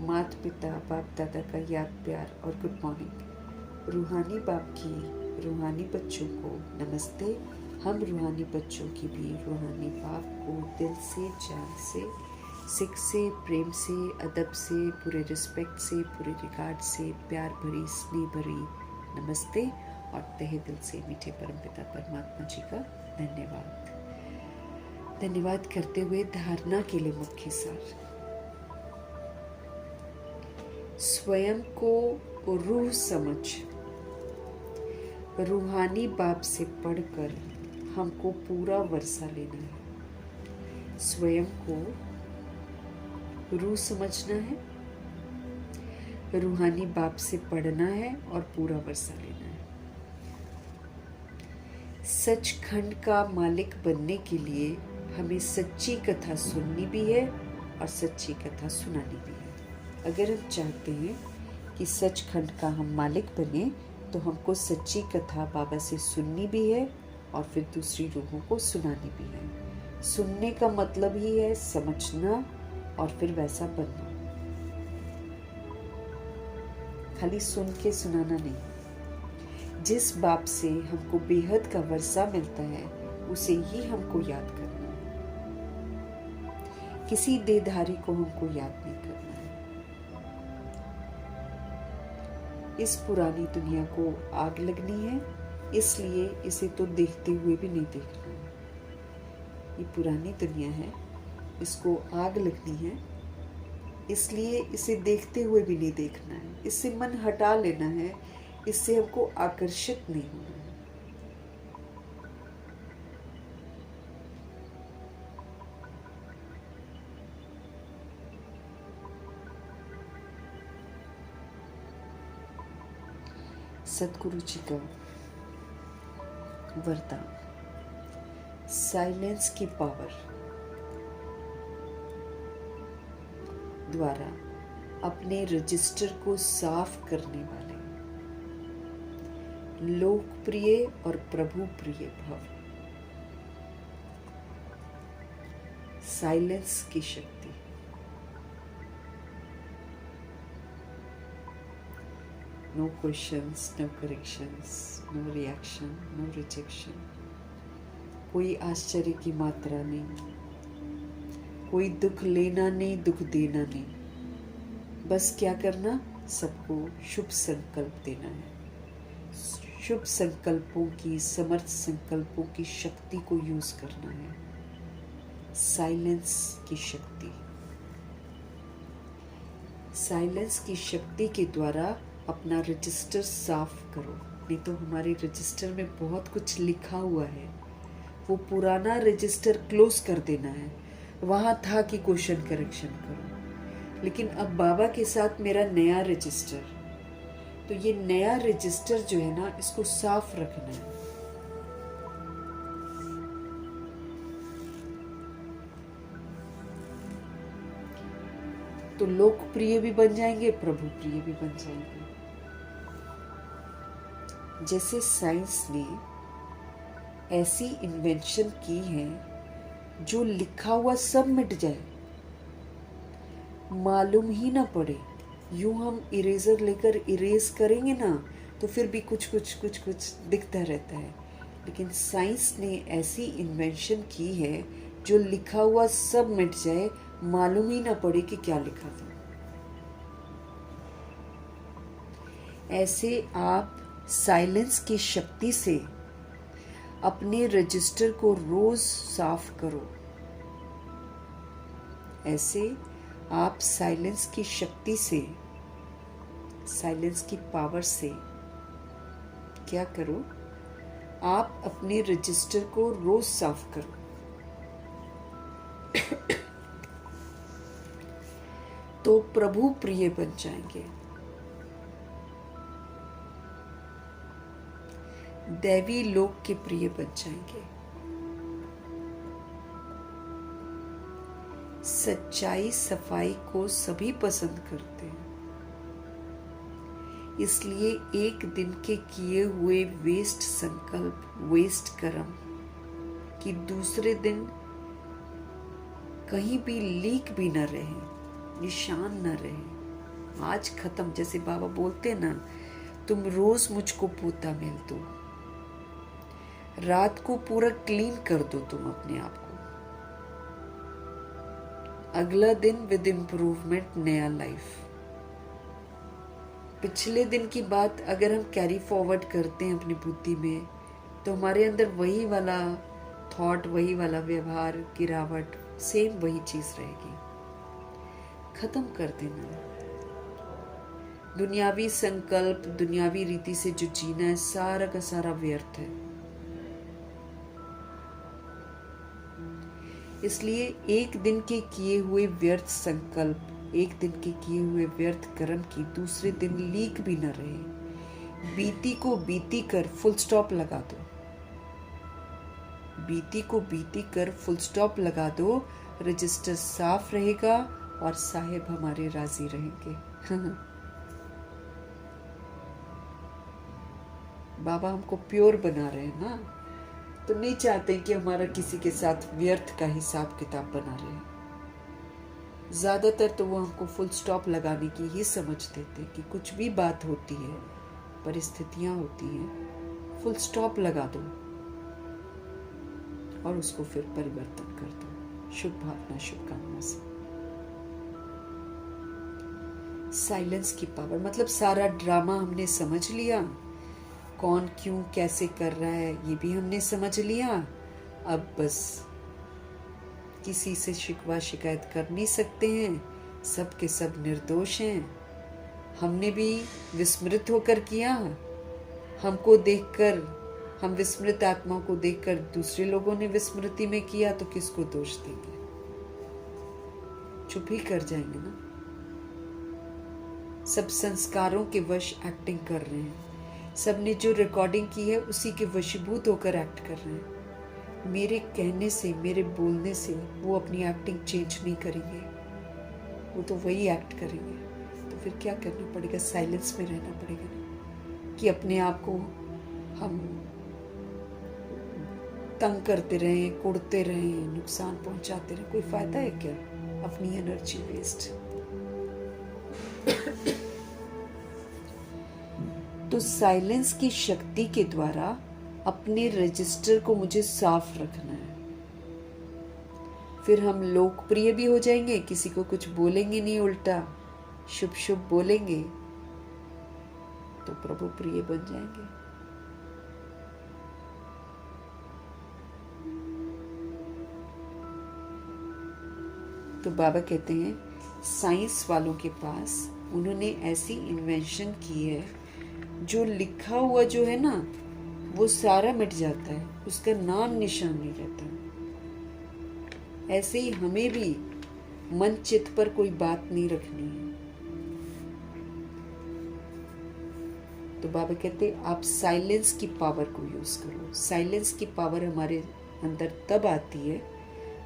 माता पिता बाप दादा का याद प्यार और गुड मॉर्निंग। रूहानी बाप की रूहानी बच्चों को नमस्ते। हम रूहानी बच्चों की भी रूहानी बाप को दिल से, जान से, सिख से, प्रेम से, अदब से, पूरे रिस्पेक्ट से, पूरे रिगार्ड से, प्यार भरी स्नेह भरी नमस्ते और तहे दिल से मीठे परमपिता परमात्मा जी का धन्यवाद। धन्यवाद करते हुए धारणा के लिए मुख्य सार, स्वयं को रूह समझ रूहानी बाप से पढ़कर हमको पूरा वर्षा लेना है। स्वयं को रूह समझना है, रूहानी बाप से पढ़ना है और पूरा वर्षा लेना है। सचखंड का मालिक बनने के लिए हमें सच्ची कथा सुननी भी है और सच्ची कथा सुनानी भी है। अगर हम चाहते हैं कि सचखंड का हम मालिक बने तो हमको सच्ची कथा बाबा से सुननी भी है और फिर दूसरी रूहों को सुनानी भी है। सुनने का मतलब ही है समझना और फिर वैसा बनना, खाली सुन के सुनाना नहीं। जिस बाप से हमको बेहद का वर्षा मिलता है उसे ही हमको याद करना है, किसी देहधारी को हमको याद नहीं करना है। इस पुरानी दुनिया को आग लगनी है, इसलिए इसे तो देखते हुए भी नहीं देखना है। ये पुरानी दुनिया है, इसको आग लगनी है, इसलिए इसे देखते हुए भी नहीं देखना है, इससे मन हटा लेना है, इससे हमको आकर्षित नहीं होना है। सतगुरु जी का वरदान, साइलेंस की पावर द्वारा अपने रजिस्टर को साफ करने वाले लोकप्रिय और प्रभु प्रिय भव। साइलेंस की शक्ति, no questions, no corrections, no reaction, no rejection, कोई आश्चर्य की मात्रा नहीं, कोई दुख लेना नहीं, दुख देना नहीं, बस क्या करना, सबको शुभ संकल्प देना है। शुभ संकल्पों की, समर्थ संकल्पों की शक्ति को यूज करना है। साइलेंस की शक्ति, साइलेंस की शक्ति के द्वारा अपना रजिस्टर साफ करो। नहीं तो हमारे रजिस्टर में बहुत कुछ लिखा हुआ है, वो पुराना रजिस्टर क्लोज कर देना है। वहां था कि क्वेश्चन करेक्शन करो, लेकिन अब बाबा के साथ मेरा नया रजिस्टर, तो ये नया रजिस्टर जो है ना, इसको साफ रखना है। तो लोकप्रिय भी बन जाएंगे, प्रभु प्रिय भी बन जाएंगे। जैसे साइंस ने ऐसी इन्वेंशन की है जो लिखा हुआ सब मिट जाए, मालूम ही ना पड़े। यूं हम इरेजर लेकर इरेज करेंगे ना, तो फिर भी कुछ कुछ दिखता रहता है। लेकिन साइंस ने ऐसी इन्वेंशन की है जो लिखा हुआ सब मिट जाए, मालूम ही ना पड़े कि क्या लिखा था। ऐसे आप साइलेंस की शक्ति से अपने रजिस्टर को रोज साफ करो। ऐसे आप साइलेंस की शक्ति से, साइलेंस की पावर से क्या करो, आप अपने रजिस्टर को रोज साफ करो। तो प्रभु प्रिय बन जाएंगे, दैवी लोक के प्रिय बन जाएंगे। सच्चाई सफाई को सभी पसंद करते हैं, इसलिए एक दिन के किए हुए वेस्ट संकल्प, वेस्ट कर्म कि दूसरे दिन कहीं भी लीक भी न रहे, निशान न रहे। आज खत्म, जैसे बाबा बोलते ना, तुम रोज मुझको पोता मेल दो, रात को पूरा क्लीन कर दो तुम अपने आप को। अगला दिन विद इम्प्रूवमेंट, नया लाइफ। पिछले दिन की बात अगर हम कैरी फॉरवर्ड करते हैं अपनी बुद्धि में, तो हमारे अंदर वही वाला थॉट, वही वाला व्यवहार, गिरावट, सेम वही चीज रहेगी। खत्म कर देना। दुनियावी संकल्प, दुनियावी रीति से जो जीना है, सारा का सारा व्यर्थ है। इसलिए एक दिन के किए हुए व्यर्थ संकल्प, एक दिन के किए हुए व्यर्थ कर्म की दूसरे दिन लीक भी न रहे। बीती को बीती कर फुल स्टॉप लगा दो। बीती को बीती कर फुल स्टॉप लगा दो, रजिस्टर साफ रहेगा और साहेब हमारे राजी रहेंगे। बाबा हमको प्योर बना रहे हैं ना, तो नहीं चाहते कि हमारा किसी के साथ व्यर्थ का हिसाब किताब बना रहे। ज्यादातर तो वो हमको फुल स्टॉप लगाने की ही समझ देते कि कुछ भी बात होती है, परिस्थितियां होती हैं, फुल स्टॉप लगा दो और उसको फिर परिवर्तन कर दो। शुभ भावना, शुभकामना से। साइलेंस की पावर मतलब सारा ड्रामा हमने समझ लिया, कौन क्यों कैसे कर रहा है ये भी हमने समझ लिया। अब बस किसी से शिकवा शिकायत कर नहीं सकते हैं, सब के सब निर्दोष हैं। हमने भी विस्मृत होकर किया, हमको देखकर, हम विस्मृत आत्माओं को देखकर दूसरे लोगों ने विस्मृति में किया, तो किसको दोष देंगे? चुप ही कर जाएंगे ना। सब संस्कारों के वश एक्टिंग कर रहे हैं, सबने जो रिकॉर्डिंग की है उसी के वशीभूत होकर एक्ट कर रहे हैं। मेरे कहने से, मेरे बोलने से वो अपनी एक्टिंग चेंज नहीं करेंगे, वो तो वही एक्ट करेंगे। तो फिर क्या करना पड़ेगा? साइलेंस में रहना पड़ेगा ना, कि अपने आप को हम तंग करते रहें, कुड़ते रहें, नुकसान पहुंचाते रहें। कोई फायदा है क्या? अपनी एनर्जी वेस्ट। तो साइलेंस की शक्ति के द्वारा अपने रजिस्टर को मुझे साफ रखना है। फिर हम लोकप्रिय भी हो जाएंगे, किसी को कुछ बोलेंगे नहीं, उल्टा शुभ शुभ बोलेंगे, तो प्रभु प्रिय बन जाएंगे। तो बाबा कहते हैं साइंस वालों के पास उन्होंने ऐसी इन्वेंशन की है, जो लिखा हुआ जो है ना वो सारा मिट जाता है, उसका नाम निशान नहीं रहता। ऐसे ही हमें भी मन चित्त पर कोई बात नहीं रखनी है। तो बाबा कहते हैं आप साइलेंस की पावर को यूज करो। साइलेंस की पावर हमारे अंदर तब आती है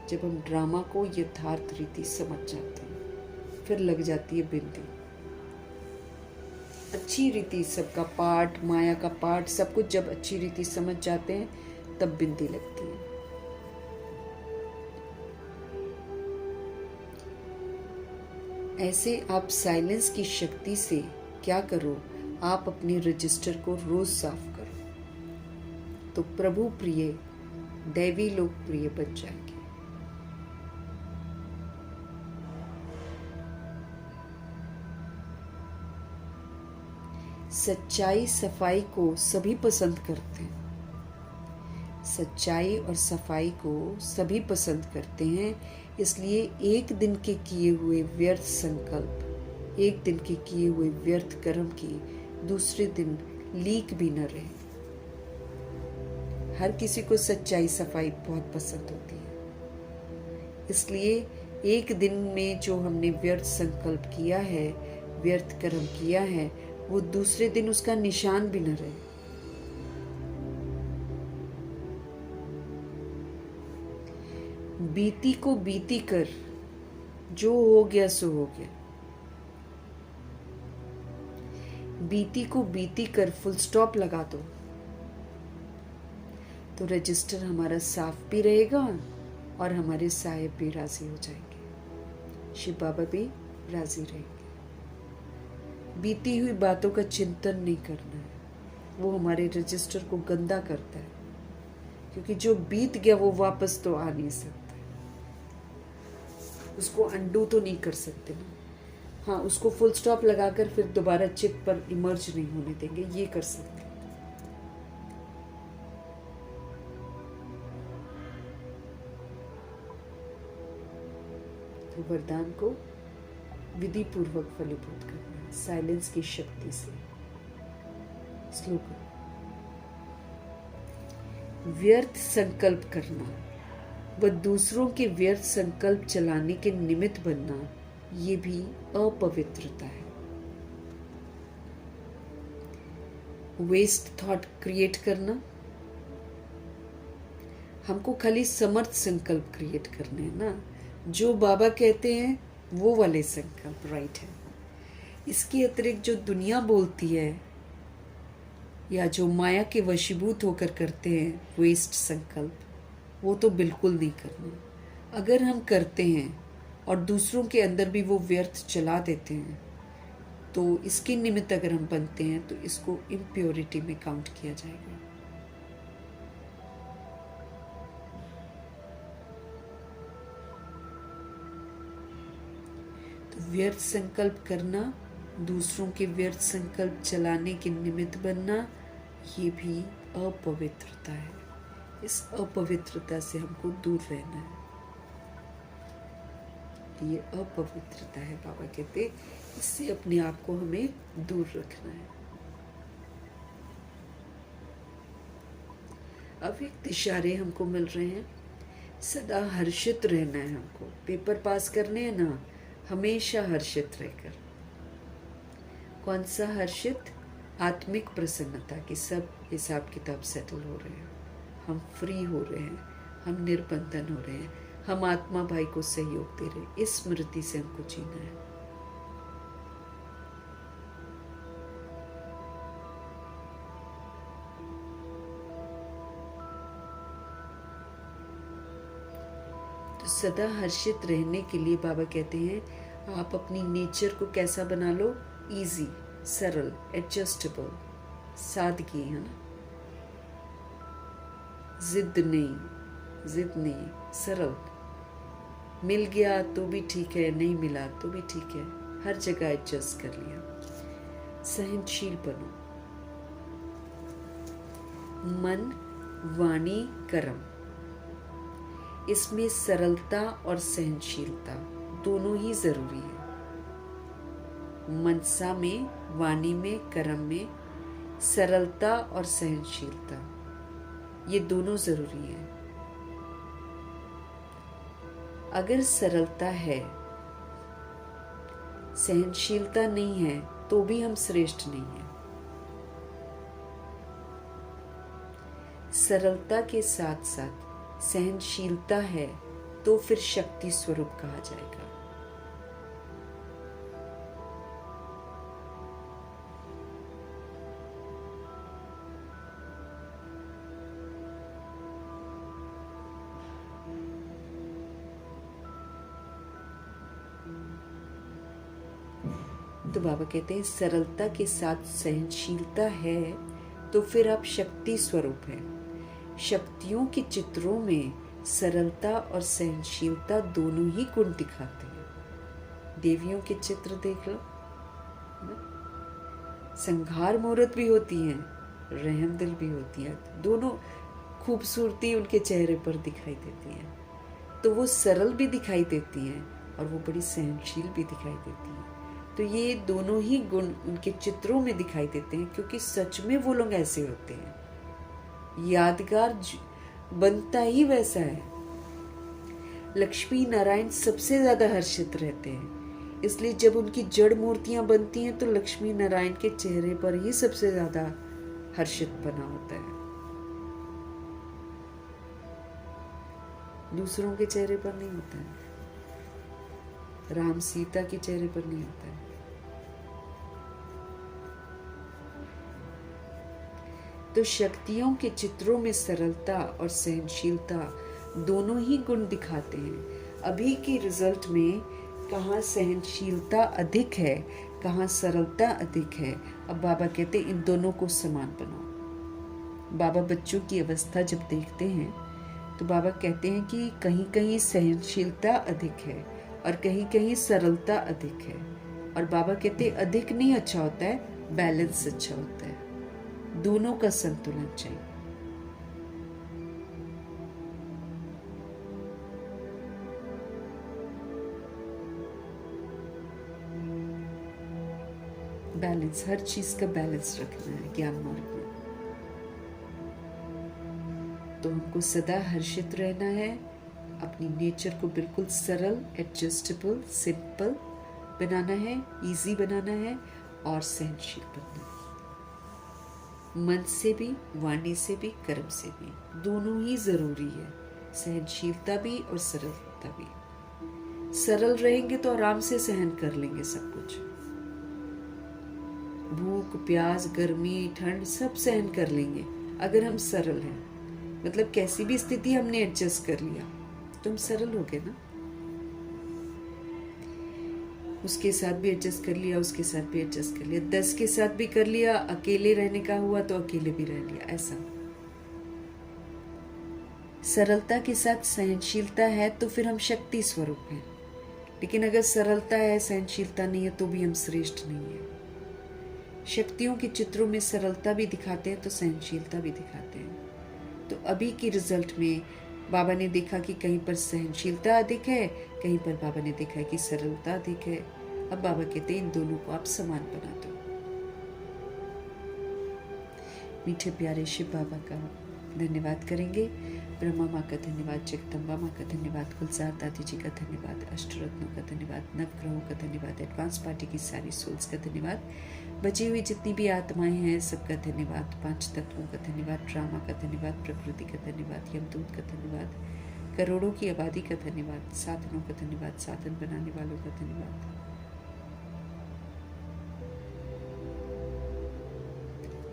जब हम ड्रामा को यथार्थ रीति समझ जाते हैं, फिर लग जाती है बिंदी। अच्छी रीति सबका पाठ, माया का पाठ, सब कुछ जब अच्छी रीति समझ जाते हैं तब बिंदी लगती है। ऐसे आप साइलेंस की शक्ति से क्या करो, आप अपने रजिस्टर को रोज साफ करो, तो प्रभु प्रिय, दैवी लोक प्रिय बन जाएंगे। सच्चाई सफाई को सभी पसंद करते हैं। सच्चाई और सफाई को सभी पसंद करते हैं, इसलिए एक दिन के किए हुए व्यर्थ संकल्प, एक दिन के किए हुए व्यर्थ कर्म की दूसरे दिन लीक भी न रहे। हर किसी को सच्चाई सफाई बहुत पसंद होती है, इसलिए एक दिन में जो हमने व्यर्थ संकल्प किया है, व्यर्थ कर्म किया है, वो दूसरे दिन उसका निशान भी न रहे। बीती को बीती कर, जो हो गया सो हो गया। बीती को बीती कर फुल स्टॉप लगा दो, तो रजिस्टर हमारा साफ भी रहेगा और हमारे साहिब भी राजी हो जाएंगे, शिव बाबा भी राजी रहेंगे। बीती हुई बातों का चिंतन नहीं करना है, वो हमारे रजिस्टर को गंदा करता है, क्योंकि जो बीत गया वो वापस तो आ नहीं सकता, उसको अंडू तो नहीं कर सकते ना। हाँ, उसको फुल स्टॉप लगाकर फिर दोबारा चित्त पर इमर्ज नहीं होने देंगे, ये कर सकते हैं। तो वरदान को विधि पूर्वक फलीभूत करना है साइलेंस की शक्ति से। स्लोगन, व्यर्थ संकल्प करना व दूसरों के व्यर्थ संकल्प चलाने के निमित्त बनना, ये भी अपवित्रता है। वेस्ट थॉट क्रिएट करना, हमको खाली समर्थ संकल्प क्रिएट करने हैं ना, जो बाबा कहते हैं वो वाले संकल्प राइट है। इसके अतिरिक्त जो दुनिया बोलती है या जो माया के वशीभूत होकर करते हैं वेस्ट संकल्प, वो तो बिल्कुल नहीं करना। अगर हम करते हैं और दूसरों के अंदर भी वो व्यर्थ चला देते हैं, तो इसके निमित्त अगर हम बनते हैं तो इसको इम्प्योरिटी में काउंट किया जाएगा। तो व्यर्थ संकल्प करना, दूसरों के व्यर्थ संकल्प चलाने के निमित्त बनना, ये भी अपवित्रता है। इस अपवित्रता से हमको दूर रहना है। ये अपवित्रता है। बाबा कहते इससे अपने आप को हमें दूर रखना है। अव्यक्त इशारे हमको मिल रहे हैं, सदा हर्षित रहना है हमको। पेपर पास करने हैं ना, हमेशा हर्षित रहकर। कौन सा हर्षित? आत्मिक प्रसन्नता की सब हिसाब किताब सेटल हो रहे हैं, हम फ्री हो रहे हैं, हम निर्बंधन हो रहे हैं, हम आत्मा भाई को सहयोग दे रहे हैं। इस स्मृति से हमको जीना है। तो सदा हर्षित रहने के लिए बाबा कहते हैं आप अपनी नेचर को कैसा बना लो? इजी, सरल, एडजस्टेबल, सादगी, है ना। जिद नहीं, सरल। मिल गया तो भी ठीक है, नहीं मिला तो भी ठीक है, हर जगह एडजस्ट कर लिया। सहनशील बनो। मन, वाणी, कर्म, इसमें सरलता और सहनशीलता दोनों ही जरूरी है। मनसा में, वाणी में, कर्म में सरलता और सहनशीलता ये दोनों जरूरी है। अगर सरलता है, सहनशीलता नहीं है, तो भी हम श्रेष्ठ नहीं हैं। सरलता के साथ साथ सहनशीलता है तो फिर शक्ति स्वरूप कहा जाएगा। तो बाबा कहते हैं सरलता के साथ सहनशीलता है तो फिर आप शक्ति स्वरूप हैं। शक्तियों के चित्रों में सरलता और सहनशीलता दोनों ही गुण दिखाते हैं। देवियों के चित्र देख लो, संघार मूर्त भी होती हैं, रहम दिल भी होती है, दोनों खूबसूरती उनके चेहरे पर दिखाई देती है। तो वो सरल भी दिखाई देती हैं और वो बड़ी सहनशील भी दिखाई देती हैं। तो ये दोनों ही गुण उनके चित्रों में दिखाई देते हैं, क्योंकि सच में वो लोग ऐसे होते हैं। यादगार बनता ही वैसा है। लक्ष्मी नारायण सबसे ज्यादा हर्षित रहते हैं, इसलिए जब उनकी जड़ मूर्तियां बनती हैं तो लक्ष्मी नारायण के चेहरे पर ही सबसे ज्यादा हर्षित बना होता है, दूसरों के चेहरे पर नहीं होता है। राम सीता के चेहरे पर नहीं होता है। तो शक्तियों के चित्रों में सरलता और सहनशीलता दोनों ही गुण दिखाते हैं। अभी के रिजल्ट में कहाँ सहनशीलता अधिक है, कहाँ सरलता अधिक है। अब बाबा कहते हैं इन दोनों को समान बनाओ। बाबा बच्चों की अवस्था जब देखते हैं तो बाबा कहते हैं कि कहीं कहीं सहनशीलता अधिक है और कहीं कहीं सरलता अधिक है। और बाबा कहते हैं अधिक नहीं अच्छा होता है, बैलेंस अच्छा होता है। दोनों का संतुलन चाहिए। बैलेंस, हर चीज का बैलेंस रखना है ज्ञान मार्ग में। तो हमको सदा हर्षित रहना है, अपनी नेचर को बिल्कुल सरल, एडजस्टेबल, सिंपल बनाना है, इजी बनाना है और सहनशील बनना है। मन से भी, वाणी से भी, कर्म से भी, दोनों ही जरूरी है। सहनशीलता भी और सरलता भी। सरल रहेंगे तो आराम से सहन कर लेंगे सब कुछ। भूख, प्यास, गर्मी, ठंड सब सहन कर लेंगे अगर हम सरल हैं। मतलब कैसी भी स्थिति हमने एडजस्ट कर लिया, तुम सरल हो गए ना। उसके साथ भी एडजस्ट कर लिया, उसके साथ भी एडजस्ट कर लिया, 10 के साथ भी कर लिया, अकेले रहने का हुआ तो अकेले भी रह लिया। ऐसा सरलता के साथ सहनशीलता है तो फिर हम शक्ति स्वरूप हैं। लेकिन अगर सरलता है, सहनशीलता नहीं है तो भी हम श्रेष्ठ नहीं है। शक्तियों के चित्रों में सरलता भी दिखाते हैं तो सहनशीलता भी दिखाते हैं। तो अभी के रिजल्ट में बाबा ने देखा कि कहीं पर सहनशीलता अधिक है, कहीं पर बाबा ने देखा कि सरलता अधिक है। अब बाबा कहते हैं इन दोनों को आप समान बना दो। मीठे प्यारे शिव बाबा का धन्यवाद करेंगे। ब्रह्मा माँ का धन्यवाद, जगदम्बा माँ का धन्यवाद, गुलजार दादी जी का धन्यवाद, अष्टरत्नों का धन्यवाद, नवग्रहों का धन्यवाद, एडवांस पार्टी की सारी सोल्स का धन्यवाद, बची हुई जितनी भी आत्माएं हैं सबका धन्यवाद, 5 तत्वों का धन्यवाद, ड्रामा का धन्यवाद, प्रकृति का धन्यवाद, यमदूत का धन्यवाद, करोड़ों की आबादी का धन्यवाद, साधनों का धन्यवाद, साधन बनाने वालों का धन्यवाद,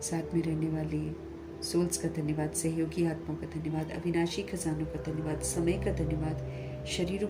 साथ में रहने वाली सोल्स का धन्यवाद, सहयोगी आत्माओं का धन्यवाद, अविनाशी खजानों का धन्यवाद, समय का धन्यवाद, शरीरों